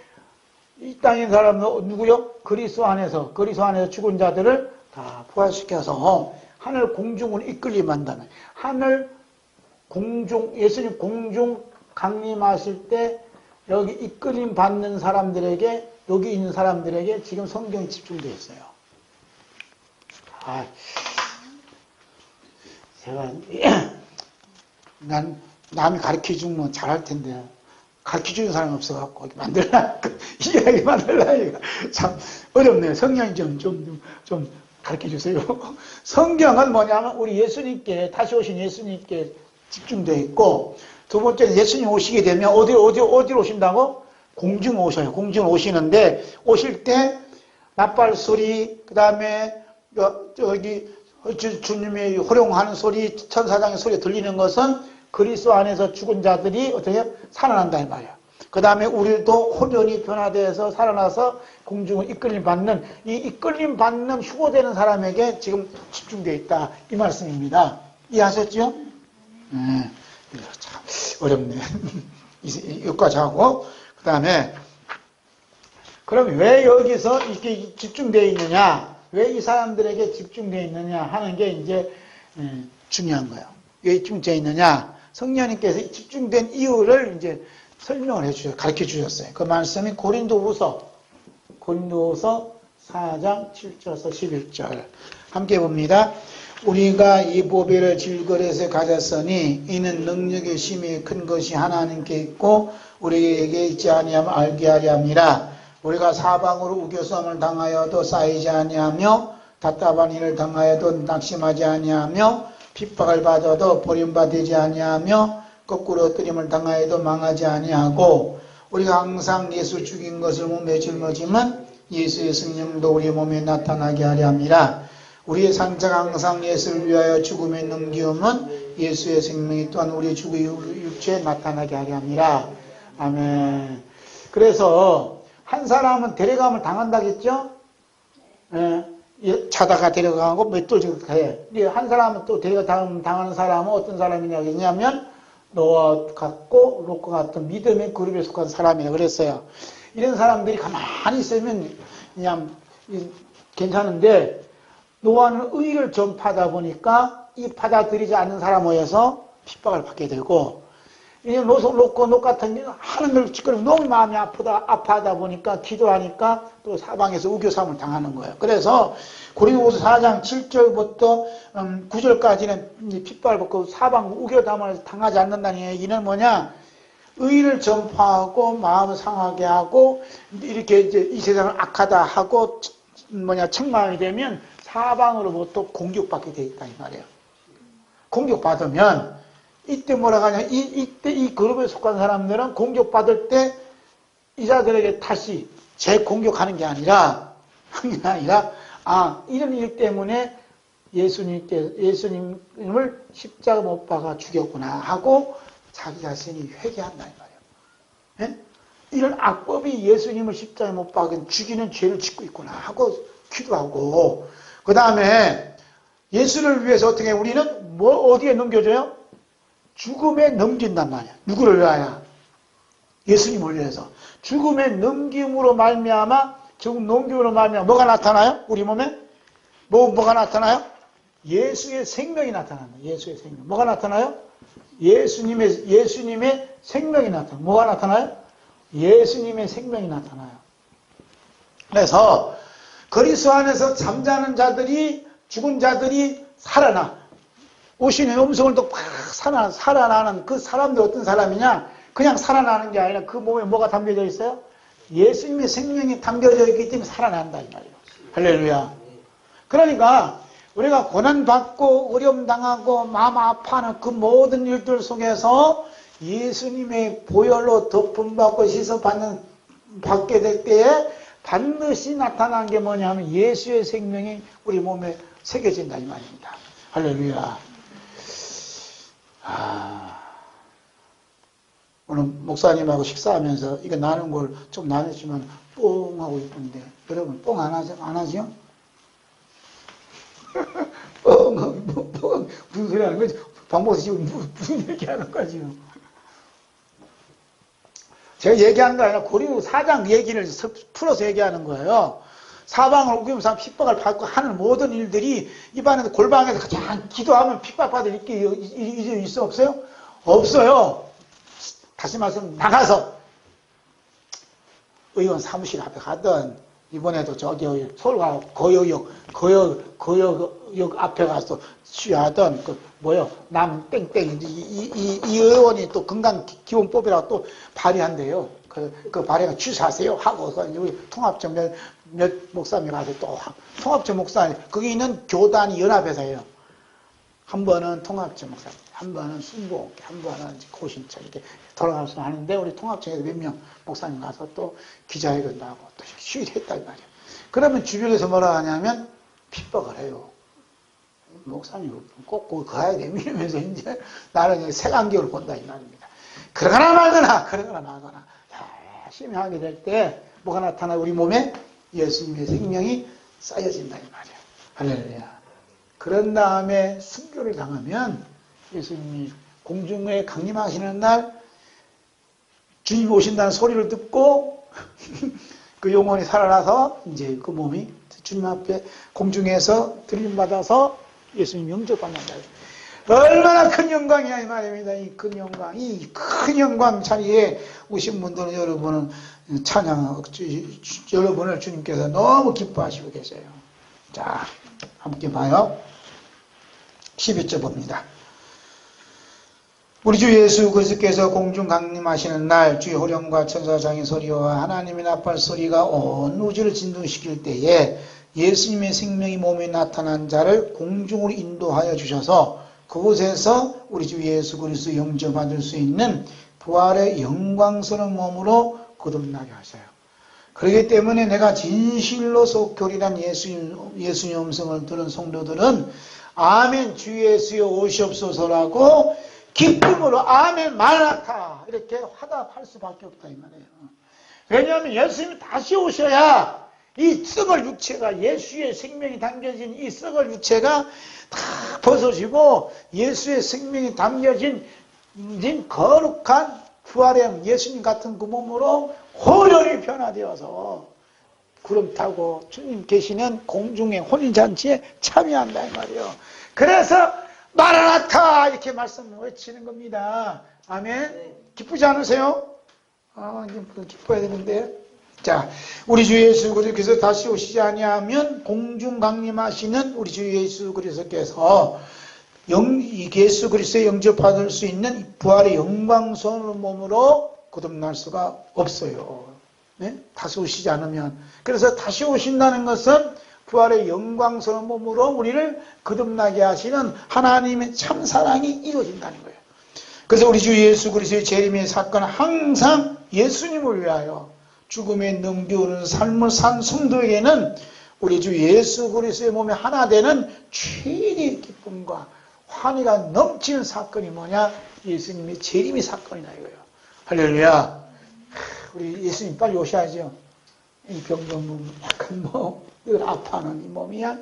이 땅에 사람은 누구요? 그리스도 안에서 죽은 자들을 다 부활시켜서 하늘 공중으로 이끌림 한다는 하늘 공중 예수님 공중 강림하실 때 여기 이끌림 받는 사람들에게 여기 있는 사람들에게 지금 성경이 집중되어 있어요. 제가 난 남이 가르쳐주면 뭐 잘할 텐데 가르쳐주는 사람이 없어갖고 이야기 만들라니까 참 어렵네요. 성경이 좀 가르쳐주세요. 성경은 뭐냐면 우리 예수님께 다시 오신 예수님께 집중되어 있고 두 번째는 예수님 오시게 되면 어디로 오신다고? 공중 오셔요. 공중 오시는데 오실 때 나팔 소리 그 다음에 저기 주님의 호령하는 소리 천사장의 소리 들리는 것은 그리스도 안에서 죽은 자들이 어떻게 살아난다 이 말이야. 그 다음에 우리도 혼연이 변화되어서 살아나서 공중을 이끌림 받는 이 이끌림 받는 휴거되는 사람에게 지금 집중되어 있다 이 말씀입니다. 이해하셨죠? 네. 참 어렵네. 여기까지 하고 그 다음에 그럼 왜 여기서 이렇게 집중되어 있느냐? 왜 이 사람들에게 집중되어 있느냐 하는 게 이제 중요한 거예요. 왜 집중되어 있느냐? 성령님께서 집중된 이유를 이제 설명을 해주셔서 가르쳐 주셨어요. 그 말씀이 고린도후서 4장 7절에서 11절 함께 봅니다. 우리가 이 보배를 질거리에서 가졌으니 이는 능력의 심히 큰 것이 하나님께 있고 우리에게 있지 아니하면 알게 하려 함이라. 우리가 사방으로 우겨섬을 당하여도 쌓이지 아니하며 답답한 일을 당하여도 낙심하지 아니하며 핍박을 받아도 버림받지 아니하며 거꾸로 엎드림을 당하여도 망하지 아니하고 우리가 항상 예수 죽인 것을 몸에 짊어지면 예수의 성령도 우리 몸에 나타나게 하려 함이라. 우리의 상자가 항상 예수를 위하여 죽음에 넘기움은 예수의 생명이 또한 우리의 죽의 육체에 나타나게 하려 함이라. 아멘. 그래서 한 사람은 데려감을 당한다겠죠? 자다가 데려가고 맷돌 해. 한 사람은 또 당하는 사람은 어떤 사람이냐면 노아 같고 롯과 같은 믿음의 그룹에 속한 사람이라 그랬어요. 이런 사람들이 가만히 있으면 그냥 괜찮은데 노아는 의를 전파하다 보니까 이 받아들이지 않는 사람 모여서 핍박을 받게 되고 롯 같은 경우는 하는 걸 지금 너무 마음이 아파하다 보니까 기도하니까 또 사방에서 우겨삼을 당하는 거예요. 그래서 고린도후서 4장 7절부터 9절까지는 핍박을 받고 사방 우겨담을 당하지 않는다는 얘기는 뭐냐? 의를 전파하고 마음을 상하게 하고 이렇게 이제 이 세상을 악하다 하고 책망이 되면 사방으로부터 공격받게 돼 있다 이 말이에요. 공격받으면 이때 뭐라고 하냐, 이때 이 그룹에 속한 사람들은 공격받을 때 이자들에게 다시 재공격하는 게 아니라, 이런 일 때문에 예수님을 십자가 못 박아 죽였구나 하고 자기 자신이 회개한다, 이 말이에요. 예? 이런 악법이 예수님을 십자가에 못 박은 죽이는 죄를 짓고 있구나 하고 기도하고, 그 다음에 예수를 위해서 어떻게 우리는 어디에 넘겨줘요? 죽음에 넘긴단 말이야. 누구를 위하여? 예수님을 위해서. 죽음에 넘김으로 말미암아, 죽음 넘김으로 말미암아 뭐가 나타나요? 우리 몸에? 뭐가 나타나요? 예수의 생명이 나타난다. 예수의 생명. 뭐가 나타나요? 예수님의 생명이 나타나. 뭐가 나타나요? 예수님의 생명이 나타나요. 그래서 그리스도 안에서 잠자는 자들이, 죽은 자들이 살아나. 오신의 음성을 또 팍 살아나는 그 사람들 어떤 사람이냐? 그냥 살아나는 게 아니라 그 몸에 뭐가 담겨져 있어요? 예수님의 생명이 담겨져 있기 때문에 살아난다 이 말이에요. 할렐루야. 그러니까 우리가 고난받고 어려움 당하고 마음 아파하는 그 모든 일들 속에서 예수님의 보혈로 덮음받고 받게 될 때에 반드시 나타난 게 뭐냐면 예수의 생명이 우리 몸에 새겨진다 이 말입니다. 할렐루야. 오늘 목사님하고 식사하면서 이거 나눈 걸 좀 나눴지만 뽕 하고 있던데 여러분 뽕 안 하죠? 안 하죠? 뽕 무슨 소리 하는 거지? 방법이 지금 무슨 얘기하는 거야 지금? 제가 얘기한 거 아니라 고린도 4장 얘기를 풀어서 얘기하는 거예요. 사방을 우기면서 핍박을 받고 하는 모든 일들이 입안에서 골방에서 가장 기도하면 핍박받을 일이 있어 없어요? 없어요. 다시 말씀 나가서 의원 사무실 앞에 가든 이번에도 저기 서울 가 거여역 앞에 가서 취하던 그 남 땡땡 이 의원이 또 건강기본법이라고 또 발의한대요. 그 발의가 취소하세요 하고 우리 통합적 몇 목사님이 가서 또 통합적 목사님 거기 있는 교단이 연합해서 해요. 한 번은 통합적 목사님, 한 번은 순복, 한 번은 고신철 이렇게 돌아가서 하는데 우리 통합청에서 몇 명 목사님 가서 또 기자회견도 하고 또 시위했단 말이에요. 그러면 주변에서 뭐라 하냐면 핍박을 해요. 목사님 꼭 가야 돼 이러면서 이제 나는 색안경을 본다 이 말입니다. 그러거나 말거나 열심히 하게 될 때 뭐가 나타나 우리 몸에 예수님의 생명이 쌓여진다 이 말이에요. 할렐루야. 그런 다음에 순교를 당하면 예수님이 공중에 강림하시는 날 주님 오신다는 소리를 듣고 그 영혼이 살아나서 이제 그 몸이 주님 앞에 공중에서 들림받아서 예수님 영접받는다. 얼마나 큰 영광이야 이 말입니다. 이 큰 영광 자리에 오신 분들은 여러분은 찬양하고 여러분을 주님께서 너무 기뻐하시고 계세요. 자, 함께 봐요. 12절 봅니다. 우리 주 예수 그리스도께서 공중 강림하시는 날 주의 호령과 천사장의 소리와 하나님의 나팔 소리가 온 우주를 진동시킬 때에 예수님의 생명이 몸에 나타난 자를 공중으로 인도하여 주셔서 그곳에서 우리 주 예수 그리스도 영접받을 수 있는 부활의 영광스러운 몸으로 거듭나게 하셔요. 그렇기 때문에 내가 진실로 속결이란 예수님 음성을 들은 성도들은 아멘 주 예수여 오시옵소서라고 기쁨으로 아멘 마라나타 이렇게 화답할 수밖에 없다 이 말이에요. 왜냐하면 예수님이 다시 오셔야 이 썩을 육체가 예수의 생명이 담겨진 이 썩을 육체가 다 벗어지고 예수의 생명이 담겨진 거룩한 부활의 예수님 같은 그 몸으로 호련히 변화되어서 구름 타고 주님 계시는 공중의 혼인잔치에 참여한다 이 말이에요. 그래서 마라나타 이렇게 말씀을 외치는 겁니다. 아멘. 기쁘지 않으세요? 이제 기뻐야 되는데. 자, 우리 주 예수 그리스도께서 다시 오시지 아니하면 공중 강림하시는 우리 주 예수 그리스도께서 예수 그리스도의 영접받을 수 있는 부활의 영광스러운 몸으로 거듭날 수가 없어요. 네? 다시 오시지 않으면. 그래서 다시 오신다는 것은 부활의 영광스러운 몸으로 우리를 거듭나게 하시는 하나님의 참 사랑이 이루어진다는 거예요. 그래서 우리 주 예수 그리스도의 재림의 사건은 항상 예수님을 위하여 죽음에 넘겨오는 삶을 산 성도에게는 우리 주 예수 그리스도의 몸에 하나 되는 최대의 기쁨과 환희가 넘치는 사건이 뭐냐? 예수님의 재림의 사건이다 이거예요. 할렐루야. 우리 예수님 빨리 오셔야죠. 이 병든 약간 늘 아파하는 이 몸이야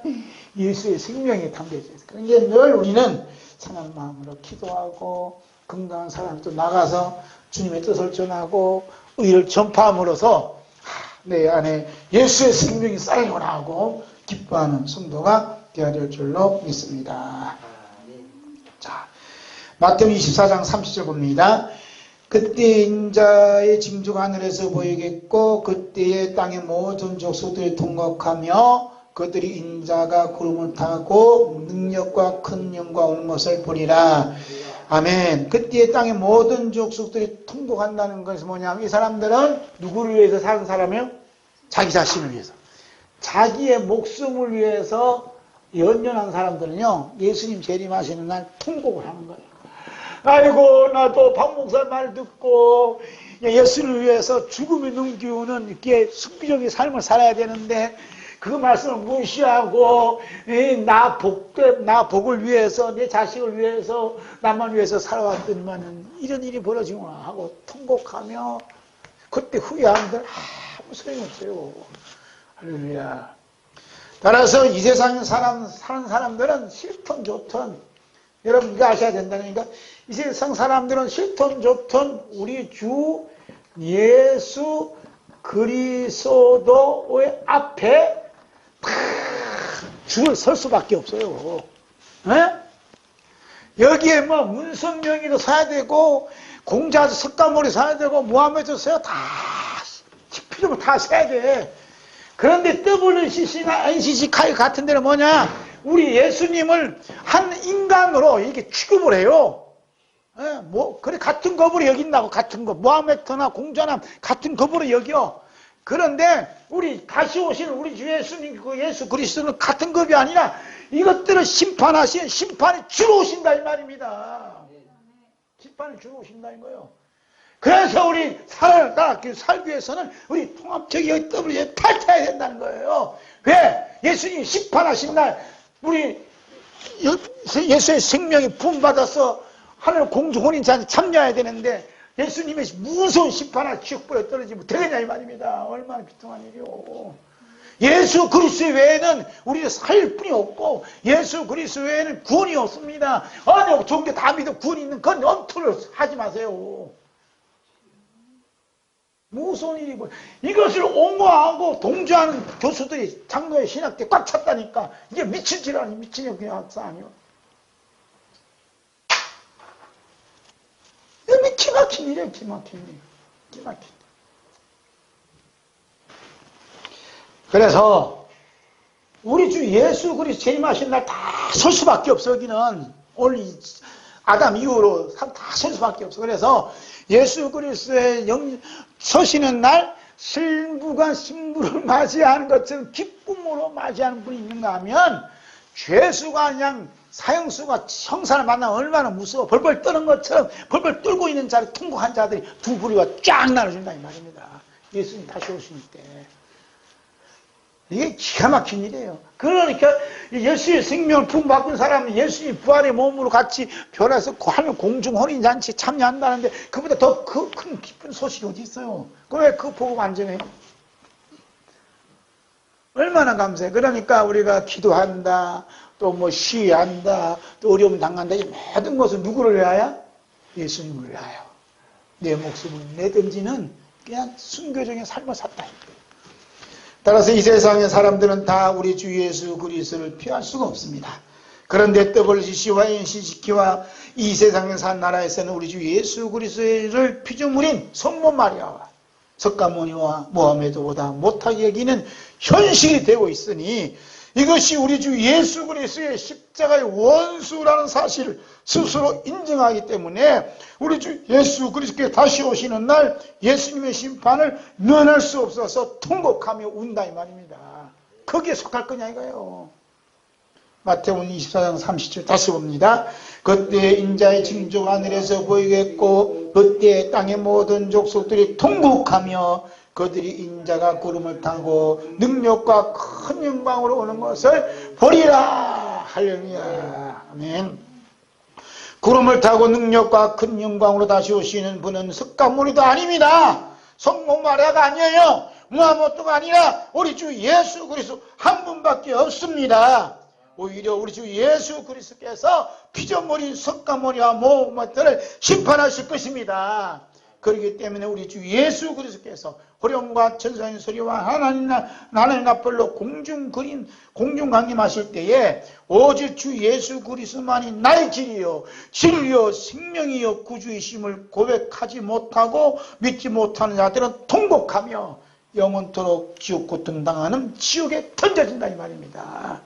예수의 생명이 담겨져 있어요. 그러니까 늘 우리는 상한 마음으로 기도하고 건강한 사람도 나가서 주님의 뜻을 전하고 의를 전파함으로써 내 안에 예수의 생명이 쌓이거나 하고 기뻐하는 성도가 되어야 될 줄로 믿습니다. 자, 마태복음 24장 30절 봅니다. 그때 인자의 징조가 하늘에서 보이겠고 그때의 땅의 모든 족속들이 통곡하며 그들이 인자가 구름을 타고 능력과 큰 영광 오는 것을 보리라. 아멘. 그때의 땅의 모든 족속들이 통곡한다는 것은 뭐냐면 이 사람들은 누구를 위해서 사는 사람이에요? 자기 자신을 위해서. 자기의 목숨을 위해서 연연한 사람들은요, 예수님 재림하시는 날 통곡을 하는 거예요. 아이고, 나도 박 목사 말 듣고 예수를 위해서 죽음이 넘기우는 이렇게 순비적인 삶을 살아야 되는데 그 말씀을 무시하고 나 복을 위해서 내 자식을 위해서 나만 위해서 살아왔더니만은 이런 일이 벌어지구나 하고 통곡하며 그때 후회하는들 아무 소용이 없어요. 할렐루야. 따라서 이 세상에 사는 사람들은 싫든 좋든 여러분 이거 아셔야 된다니까. 이 세상 사람들은 싫든 좋든 우리 주 예수 그리스도의 앞에 줄을 설 수밖에 없어요. 에? 여기에 뭐 문선명이도 사야 되고 공자도 석가모니 사야 되고 무함메도 사야 다 필요면 다 사야 돼. 그런데 WCC나 NCC 카이 같은 데는 뭐냐? 우리 예수님을 한 인간으로 이렇게 취급을 해요. 예, 그래, 같은 급으로 여긴다고, 같은 급. 무함메드나 공자나 같은 급으로 여겨. 그런데, 우리 다시 오신 우리 주 예수님, 그 예수 그리스도는 같은 급이 아니라, 이것들을 심판하신, 심판이 주로 오신다, 이 말입니다. 심판이 주로 오신다, 이거예요. 그래서 우리 살기 위해서는 우리 통합적인 W에 탈퇴해야 된다는 거예요. 왜? 예수님이 심판하신 날, 우리 예수의 생명이 부음받아서 하늘 공중 혼인잔치 참여해야 되는데 예수님의 무서운 심판을 지옥불에 떨어지면 되겠냐 이 말입니다. 얼마나 비통한 일이오. 예수 그리스도 외에는 우리는 살 뿐이 없고 예수 그리스도 외에는 구원이 없습니다. 아니 종교 다 믿어 구원이 있는 그건 엄토를 하지 마세요. 무서운 일이고 이것을 옹호하고 동조하는 교수들이 장로의 신학교에 꽉 찼다니까. 이게 미친 짓 아니 미친 그냥 학사 아니요. 이게 기막힌 일이에요. 기막힌 일. 기막힌 일. 그래서 우리 주 예수 그리스도 재림하신 날 다 설 수밖에 없어. 여기는 오늘 아담 이후로 다 설 수밖에 없어. 그래서 예수 그리스도의 서시는 날 신부가 신부를 맞이하는 것처럼 기쁨으로 맞이하는 분이 있는가 하면 죄수가 그냥 사형수가 형사를 만나면 얼마나 무서워. 벌벌 떠는 것처럼 벌벌 떨고 있는 자리 통곡한 자들이 두 부리가 쫙 나눠준다 이 말입니다. 예수님 다시 오실 때. 이게 기가 막힌 일이에요. 그러니까 예수의 생명을 부음받은 사람은 예수님 부활의 몸으로 같이 변해서 하늘 공중 혼인잔치에 참여한다는데 그보다 더 큰 기쁜 소식이 어디 있어요. 왜 그 복음 안 전해요? 얼마나 감사해. 그러니까 우리가 기도한다, 또 뭐 시위한다, 또 어려움 당한다, 이 모든 것은 누구를 위하여? 예수님을 위하여. 내 목숨을 내던지는 그냥 순교적인 삶을 샀다. 따라서 이 세상의 사람들은 다 우리 주 예수 그리스도를 피할 수가 없습니다. 그런데 WCC와 NCC와 이 세상에 산 나라에서는 우리 주 예수 그리스도를 피조물인 성모 마리아와 석가모니와 모하메드보다 못하게 여기는 현실이 되고 있으니 이것이 우리 주 예수 그리스도의 십자가의 원수라는 사실을 스스로 인정하기 때문에 우리 주 예수 그리스도께 다시 오시는 날 예수님의 심판을 면할 수 없어서 통곡하며 운다 이 말입니다. 거기에 속할 거냐 이거예요. 마태복음 24장 30절 다시 봅니다. 그때 인자의 징조가 하늘에서 보이겠고 그때 땅의 모든 족속들이 통곡하며 그들이 인자가 구름을 타고 능력과 큰 영광으로 오는 것을 보리라. 할렐루야. 아멘. 구름을 타고 능력과 큰 영광으로 다시 오시는 분은 석가모니도 아닙니다. 성모 마리아가 아니에요. 무함메드가 아니라 우리 주 예수 그리스도 한 분밖에 없습니다. 오히려 우리 주 예수 그리스도께서 피조물인 석가모니와 모하메드를 심판하실 것입니다. 그렇기 때문에 우리 주 예수 그리스도께서 호령과 천사의 소리와 하나님 앞불로 공중 강림하실 때에 오직 주 예수 그리스도만이 나의 길이요 진리요 생명이요 구주이심을 고백하지 못하고 믿지 못하는 자들은 통곡하며 영원토록 지옥 고통 당하는 지옥에 던져진다 이 말입니다.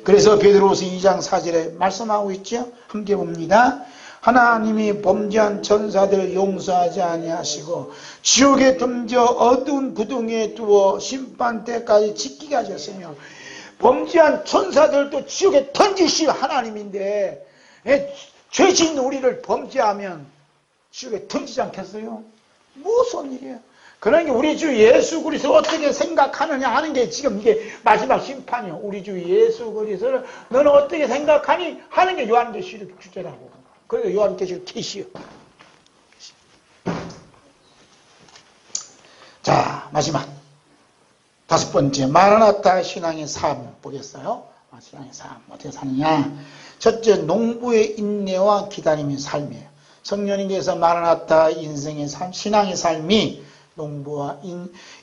그래서 베드로후서 2장 4절에 말씀하고 있죠. 함께 봅니다. 하나님이 범죄한 천사들을 용서하지 아니하시고 지옥에 던져 어두운 구덩이에 두어 심판 때까지 지키게 하셨으며 범죄한 천사들도 지옥에 던지시 하나님인데 죄진 우리를 범죄하면 지옥에 던지지 않겠어요? 무슨 일이에요? 그러니까 우리 주 예수 그리스도 어떻게 생각하느냐 하는 게 지금 이게 마지막 심판이요. 우리 주 예수 그리스도를 너는 어떻게 생각하니 하는 게 요한계시록 주제라고. 그래서 요한계시록 계시요. 자, 마지막 5번째 마라나타 신앙의 삶 보겠어요. 신앙의 삶 어떻게 사느냐. 첫째, 농부의 인내와 기다림의 삶이에요. 성령님께서 마라나타 인생의 삶, 신앙의 삶이 농부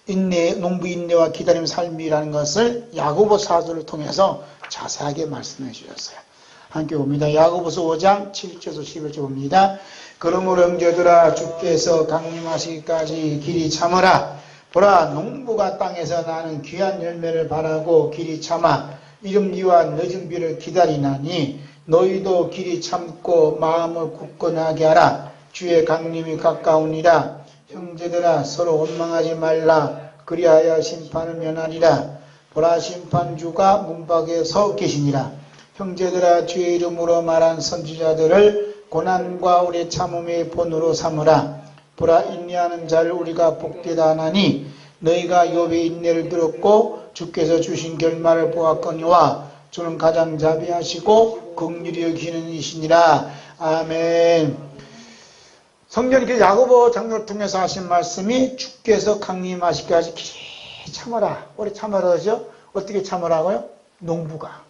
인내와 기다림의 삶이라는 것을 야고보 사도를 통해서 자세하게 말씀해 주셨어요. 함께 봅니다. 야고보서 5장 7절에서 11절 봅니다. 그러므로 형제들아 주께서 강림하시기까지 길이 참으라. 보라 농부가 땅에서 나는 귀한 열매를 바라고 길이 참아 이른 비와 늦은 비를 기다리나니 너희도 길이 참고 마음을 굳건하게 하라. 주의 강림이 가까우니라. 형제들아 서로 원망하지 말라. 그리하여 심판을 면하리라. 보라 심판주가 문밖에 서 계시니라. 형제들아 주의 이름으로 말한 선지자들을 고난과 우리 참음의 본으로 삼으라. 보라 인내하는 자를 우리가 복되다 하나니 너희가 욥의 인내를 들었고 주께서 주신 결말을 보았거니와 주는 가장 자비하시고 긍휼히 여기시는 이시니라. 아멘. 성령님께서 야고보 장로를 통해서 하신 말씀이 주께서 강림하시기까지 길이 참아라. 오래 참아라 하죠. 어떻게 참으라고요? 농부가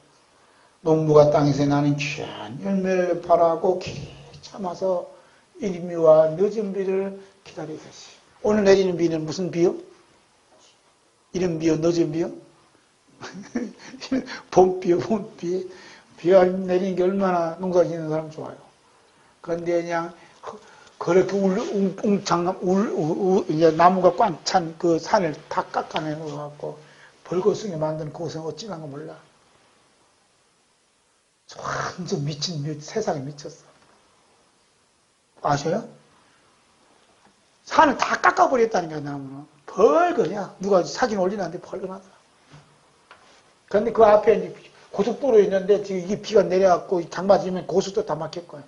땅에서 나는 귀한 열매를 바라고 길이 참아서 이른 비와 늦은 비를 기다리겠지. 오늘 내리는 비는 무슨 비요? 이른 비요, 늦은 비요? 봄비요, 봄비. 비가 내리는 게 얼마나 농사 짓는 사람 좋아요. 그런데 그냥 그렇게 이제 나무가 꽉 찬 그 산을 다 깎아내놓아갖고 벌거숭이 만드는 그것은 어찌난 거 몰라. 완전 세상에 미쳤어. 아셔요? 산을 다 깎아버렸다니까, 나무는. 벌거냐. 누가 사진 올리는데 벌거나더라. 그런데 그 앞에 이제 고속도로 있는데 지금 이게 비가 내려갖고 장 맞으면 고속도로 다 막힐 거야.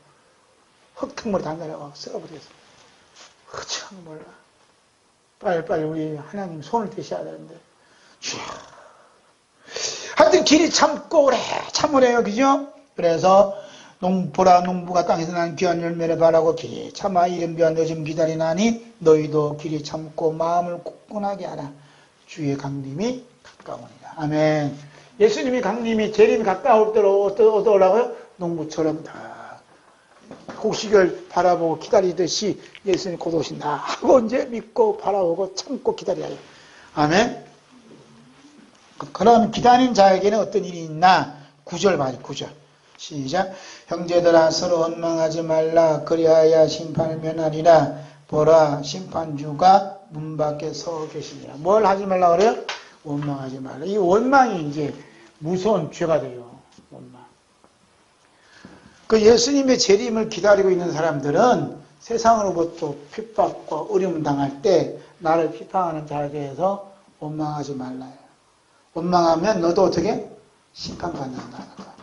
흙탕물이 다 내려가고 썰어버렸어. 참 몰라. 빨리 우리 하나님 손을 대셔야 되는데. 하여튼 길이 참고 오래 참으래요. 그죠? 그래서 농부가 땅에서 난 귀한 열매를 바라고 길이 참아 이른 비와 늦은 기다리나니 너희도 길이 참고 마음을 굳건하게 하라. 주의 강림이 가까우니라. 아멘. 예수님이 강림이 재림이 가까울 때로 어떠라고요? 농부처럼 다 곡식을 바라보고 기다리듯이 예수님이 곧 오신다 하고 이제 믿고 바라보고 참고 기다려야 해요. 아멘. 그럼 기다리는 자에게는 어떤 일이 있나? 9절 봐요. 9절. 시작. 형제들아 서로 원망하지 말라. 그리하여 심판을 면하리라. 보라 심판주가 문 밖에 서 계시니라. 뭘 하지 말라 그래요? 원망하지 말라. 이 원망이 이제 무서운 죄가 돼요. 원망. 그 예수님의 재림을 기다리고 있는 사람들은 세상으로부터 핍박과 어려움 당할 때 나를 비판하는 자에 대해서 원망하지 말라요. 원망하면 너도 어떻게? 심판받는다는 거야.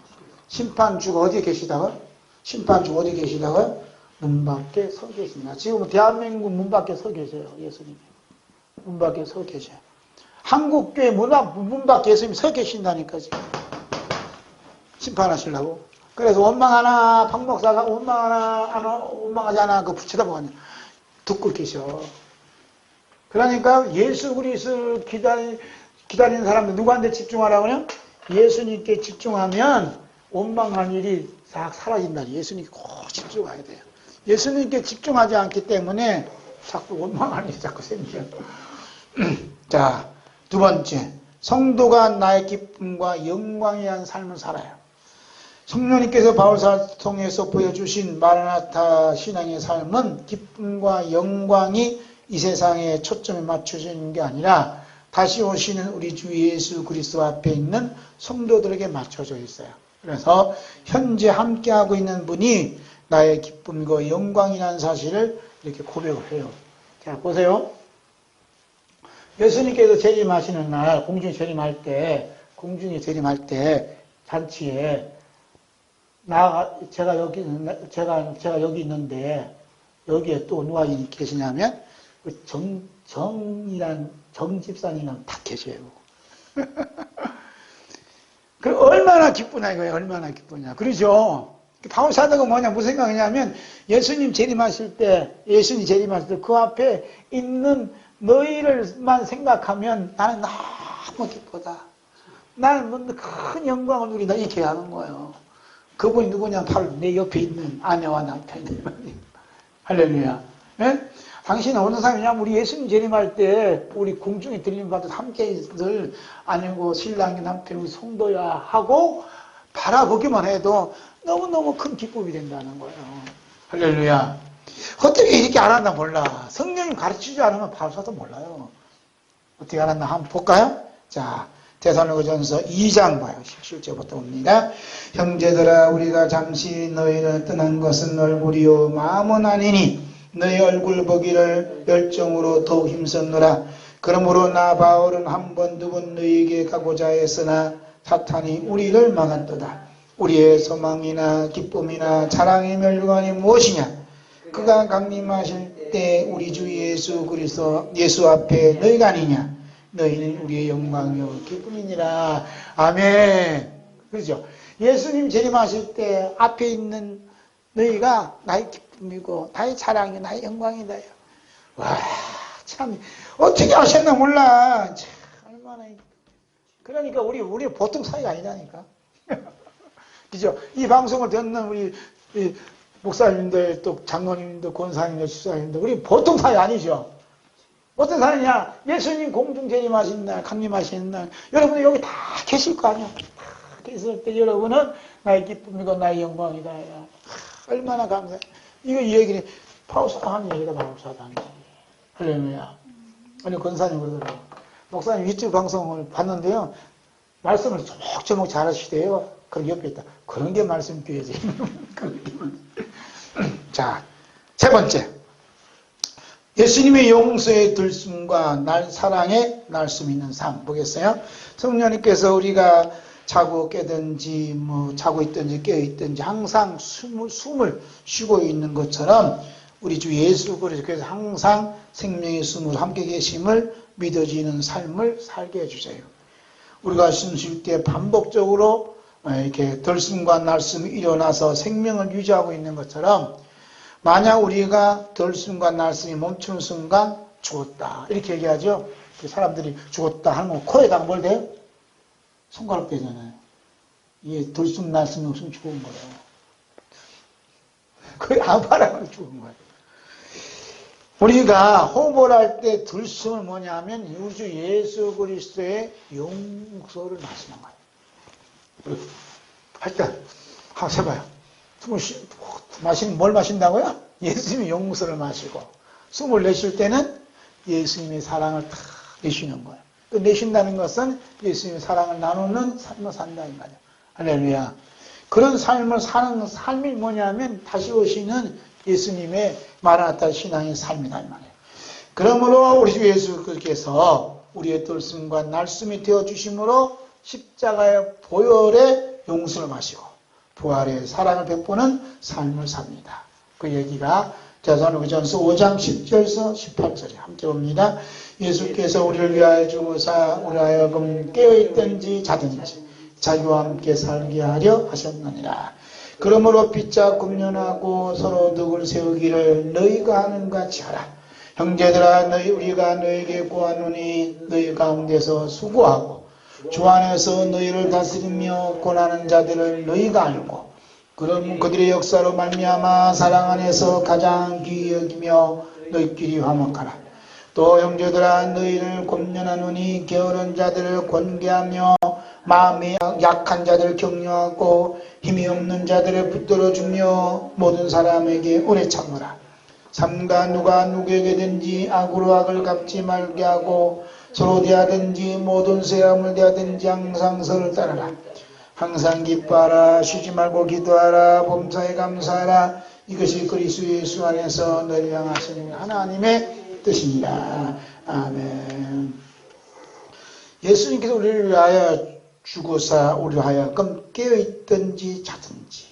심판주가 어디에 계시다고요? 심판주가 어디에 계시다고요? 문 밖에 서 계십니다. 지금 대한민국 문 밖에 서 계세요. 예수님이. 문 밖에 서 계셔요. 한국교회 문 밖에 예수님이 서 계신다니까 지금. 심판하시려고. 그래서 원망하나 박목사가 원망하지 않아 그 붙여다보거든요. 듣고 계셔. 그러니까 예수 그리스도를 기다리는 사람들 누구한테 집중하라고요? 예수님께 집중하면 원망한 일이 싹 사라진다. 예수님께 꼭 집중해야 돼요. 예수님께 집중하지 않기 때문에 자꾸 원망하는 게 자꾸 생겨. 자, 두 번째. 성도가 나의 기쁨과 영광에 대한 삶을 살아요. 성령님께서 바울사를 통해서 보여주신 마라나타 신앙의 삶은 기쁨과 영광이 이 세상에 초점에 맞춰지는 게 아니라 다시 오시는 우리 주 예수 그리스도 앞에 있는 성도들에게 맞춰져 있어요. 그래서 현재 함께하고 있는 분이 나의 기쁨과 영광이라는 사실을 이렇게 고백을 해요. 자, 보세요. 예수님께서 재림하시는 날, 공중에 재림할 때, 잔치에, 제가 여기 있는데, 여기에 또 누가 계시냐면, 그 정 집사님이랑 다 계셔요. 그 얼마나 기쁘냐 이거예요. 얼마나 기쁘냐. 그러죠. 바울 사도가 뭐냐 무슨 생각이냐면 예수님 재림하실 때 그 앞에 있는 너희를만 생각하면 나는 너무 기쁘다. 나는 큰 영광을 누리다 이렇게 하는 거예요. 그분이 누구냐 바로 내 옆에 있는 아내와 남편이. 할렐루야. 네? 당신은 어느 사람이냐면 우리 예수님 재림할 때 우리 공중에 들림받아서 함께 있을 아니고 신랑이 남편 우리 성도야 하고 바라보기만 해도 너무너무 큰 기쁨이 된다는 거예요. 할렐루야. 어떻게 이렇게 알았나 몰라. 성령님 가르치지 않으면 바울사도 몰라요. 어떻게 알았나 한번 볼까요? 자, 데살로니가전서 2장 봐요. 17절부터 봅니다. 형제들아 우리가 잠시 너희를 떠난 것은 얼굴이요 마음은 아니니 너희 얼굴 보기를 열정으로 더욱 힘썼노라. 그러므로 나 바울은 한 번 두 번 너희에게 가고자 했으나 사탄이 우리를 막았도다. 우리의 소망이나 기쁨이나 자랑의 멸관이 무엇이냐? 그가 강림하실 때 우리 주 예수 그리스도 예수 앞에 너희가 아니냐? 너희는 우리의 영광이요 기쁨이니라. 아멘. 그렇죠? 예수님 재림하실 때 앞에 있는 너희가 나의 기쁨이고 나의 자랑이 나의 영광이다. 와, 참 어떻게 하셨나 몰라. 참 얼마나. 그러니까 우리 보통 사이가 아니라니까. 그죠? 이 방송을 듣는 우리 목사님들, 또 장로님들, 권사님들, 집사님들, 우리 보통 사이 아니죠? 어떤 사이냐? 예수님 공중 재림하신 날, 강림하시는 날, 여러분 여기 다 계실 거 아니야? 다 계실 때 여러분은 나의 기쁨이고 나의 영광이다. 얼마나 감사해. 이거 이 얘기는 바울사가 하는 얘기다, 바울사가 하는 얘기. 할렐루야. 아니, 권사님 그러더라고요. 목사님 유튜브 방송을 봤는데요. 말씀을 조목조목 잘하시대요. 그럼 옆에 있다. 그런 게 말씀 교회지. 자, 세 번째. 예수님의 용서의 들숨과 사랑의 날숨 있는 삶 보겠어요? 성령님께서 우리가 자고 깨든지 자고 있든지 깨어 있든지 항상 숨을 쉬고 있는 것처럼 우리 주 예수 그리스도께서 항상 생명의 숨으로 함께 계심을 믿어지는 삶을 살게 해주세요. 우리가 숨 쉴 때 반복적으로 이렇게 들숨과 날숨이 일어나서 생명을 유지하고 있는 것처럼 만약 우리가 들숨과 날숨이 멈추는 순간 죽었다 이렇게 얘기하죠. 사람들이 죽었다 하는 거 코에다가 뭘 대요? 손가락 대잖아요. 이게 들숨 날숨이 없으면 죽은 거예요. 거의 아파라고 죽은 거예요. 우리가 호흡을 할 때 들숨은 뭐냐면 우주 예수 그리스도의 용서를 마시는 거예요. 할 때 한번 해봐요. 숨을 뭘 마신다고요? 예수님의 용서를 마시고 숨을 내쉴 때는 예수님의 사랑을 다 내쉬는 거예요. 또 내쉰다는 것은 예수님의 사랑을 나누는 삶을 산다 이 말이에요. 할렐루야. 그런 삶을 사는 삶이 뭐냐면 다시 오시는 예수님의 마라나타 신앙의 삶이다 이 말이에요. 그러므로 우리 주 예수께서 우리의 들숨과 날숨이 되어 주심으로 십자가의 보혈의 용서를 마시고 부활의 사랑을 베푸는 삶을 삽니다. 그 얘기가 데살로니가전서 5장 10절에서 18절에 함께 봅니다. 예수께서 우리를 위하여 죽으사 우리 하여금 깨어있든지 자든지 자기와 함께 살게 하려 하셨느니라. 그러므로 빚자 군면하고 서로 덕을 세우기를 너희가 하는 같이 하라. 형제들아 우리가 너희에게 구하노니 너희 가운데서 수고하고 주 안에서 너희를 다스리며 고난하는 자들을 너희가 알고 그럼 그들의 역사로 말미암아 사랑 안에서 가장 귀히 여기며 너희끼리 화목하라. 또 형제들아 너희를 곤면하노니 게으른 자들을 권계하며 마음이 약한 자들을 격려하고 힘이 없는 자들을 붙들어주며 모든 사람에게 오래 참으라. 삼가 누가 누구에게든지 악으로 악을 갚지 말게 하고 서로 대하든지 모든 사람을 대하든지 항상 서로 따르라. 항상 기뻐하라. 쉬지 말고 기도하라. 범사에 감사하라. 이것이 그리스도 예수 안에서 너희를 향하시는 하나님의 뜻이니라. 아멘. 예수님께서 우리를 위하여 죽으사 우리를 하여금 깨어있든지 자든지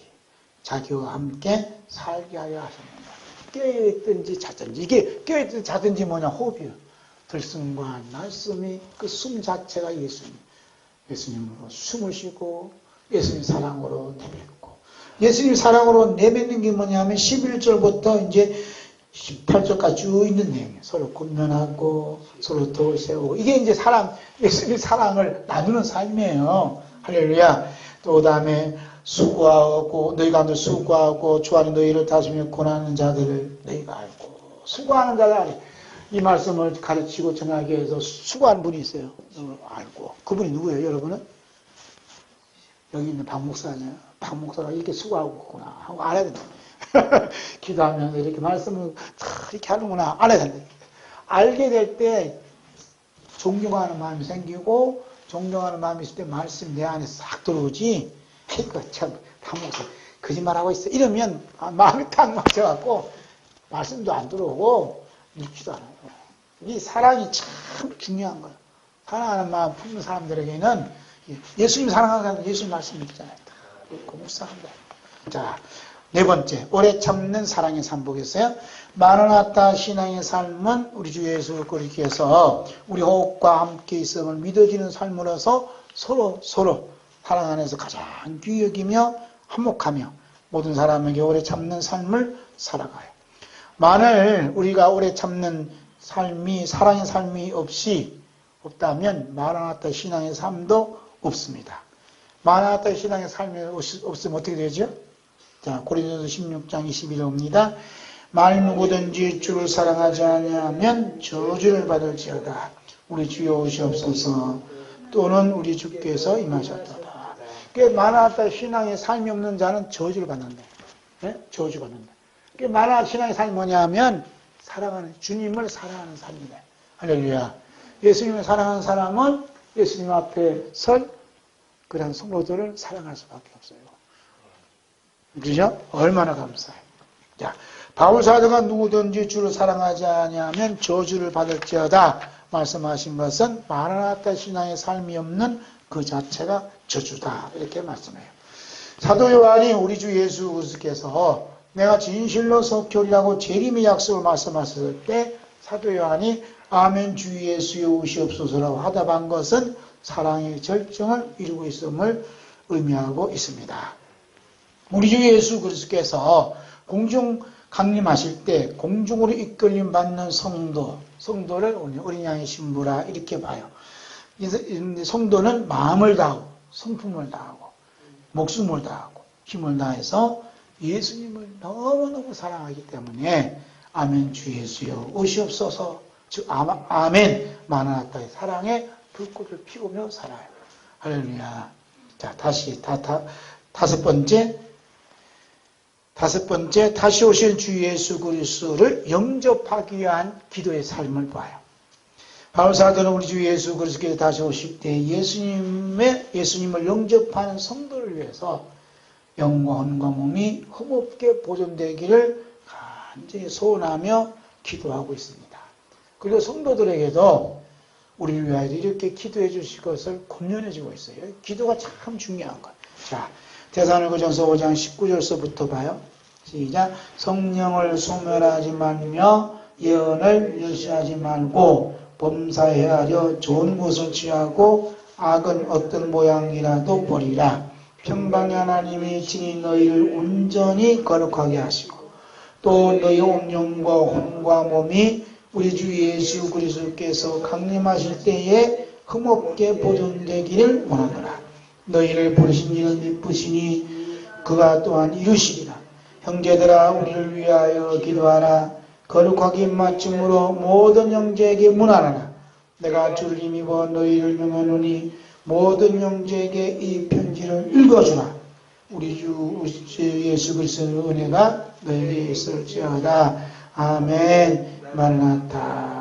자기와 함께 살게 하여 하셨느니라. 깨어있든지 자든지. 이게 깨어있든지 자든지 뭐냐? 호흡이요. 들숨과 날숨이 그 숨 자체가 예수님. 예수님으로 숨을 쉬고 예수님 사랑으로 내뱉고, 예수님 사랑으로 내뱉는 게 뭐냐면 11절부터 이제 18절까지 쭉 있는 내용이에요. 서로 권면하고 서로 도를 세우고, 이게 이제 예수님 사랑을 나누는 삶이에요. 할렐루야. 또 다음에 수고하고 너희 가운데 수고하고 주 안에 너희를 다스리며 고난하는 자들을 너희가 알고. 수고하는 자들, 이 말씀을 가르치고 전하기 위해서 수고하는 분이 있어요. 알고. 그분이 누구예요, 여러분은? 여기 있는 박 목사잖아요. 박 목사가 이렇게 수고하고 있구나 하고 알아야 된다. 기도하면서 이렇게 말씀을 이렇게 하는구나 알아야 된다. 알게 될 때 존경하는 마음이 생기고, 존경하는 마음이 있을 때 말씀이 내 안에 싹 들어오지. 이거 참 박 목사 거짓말하고 있어 이러면 마음이 탁 막혀갖고 말씀도 안 들어오고 읽지도 않아요. 이 사랑이 참 중요한 거예요. 사랑하는 마음 품는 사람들에게는, 예수님 사랑하는 사람은 예수님 말씀 읽잖아요. 그 묵상합니다. 자, 네 번째, 오래 참는 사랑의 삶 보겠어요. 마라나타 신앙의 삶은 우리 주 예수 그리스도께서 우리 호흡과 함께 있음을 믿어지는 삶으로서 서로 사랑 안에서 가장 귀히 여기며 화목하며 모든 사람에게 오래 참는 삶을 살아가요. 만일 우리가 오래 참는 삶이, 사랑의 삶이 없다면 마라나타 신앙의 삶도 없습니다. 마라나타 신앙의 삶이 없으면 어떻게 되죠? 자, 고린도서 16장 21절입니다. 말 누구든지 주를 사랑하지 않으면 저주를 받을지어다. 우리 주여 오시옵소서. 또는 우리 주께서 임하셨도다. 마라나타 신앙의 삶이 없는 자는 저주를 받는다. 네? 저주 받는다. 마라나타 신앙의 삶이 뭐냐면 주님을 사랑하는 삶이다. 할렐루야. 예수님을 사랑하는 사람은 예수님 앞에 설 그런 성도들을 사랑할 수밖에 없어요. 그죠? 얼마나 감사해요. 자, 바울 사도가 누구든지 주를 사랑하지 아니하면 저주를 받을지어다 말씀하신 것은 마라나타 신앙의 삶이 없는 그 자체가 저주다, 이렇게 말씀해요. 사도 요한이 우리 주 예수 그리스도께서 내가 진실로 속죄하리라고 재림의 약속을 말씀하셨을 때 사도 요한이 아멘 주 예수여 오시옵소서라고 하답한 것은 사랑의 절정을 이루고 있음을 의미하고 있습니다. 우리 주 예수 그리스도께서 공중 강림하실 때 공중으로 이끌림 받는 성도를 어린 양의 신부라 이렇게 봐요. 성도는 마음을 다하고 성품을 다하고 목숨을 다하고 힘을 다해서 예수님을 너무너무 사랑하기 때문에 아멘 주 예수여 오시옵소서, 즉 아멘 마라나타의 사랑의 불꽃을 피우며 살아요. 할렐루야. 자, 다섯 번째 다시 오실 주 예수 그리스도를 영접하기 위한 기도의 삶을 봐요. 바울 사도는 우리 주 예수 그리스도께서 다시 오실 때 예수님을 영접하는 성도를 위해서 영과 혼과 몸이 흠없게 보존되기를 간절히 소원하며 기도하고 있습니다. 그리고 성도들에게도 우리를 위하여 이렇게 기도해 주실 것을 권면해 주고 있어요. 기도가 참 중요한 거예요. 자, 데살로니가전서 5장 19절서부터 봐요. 시작. 성령을 소멸하지 말며 예언을 멸시하지 말고 범사에 하려 좋은 것을 취하고 악은 어떤 모양이라도 버리라. 평강의 하나님이 친히 너희를 온전히 거룩하게 하시고 또 너희 온 영과 혼과 몸이 우리 주 예수 그리스도께서 강림하실 때에 흠없게 보존되기를 원하노라. 너희를 부르신 이는 미쁘시니 그가 또한 이루시리라. 형제들아 우리를 위하여 기도하라. 거룩하게 입맞춤으로 모든 형제에게 문안하라. 내가 주를 힘입어 너희를 명하노니 모든 형제에게 이 편지를 읽어주라. 우리 주 예수 그리스도의 은혜가 너희에게 있을지어다. 아멘. 마라나타.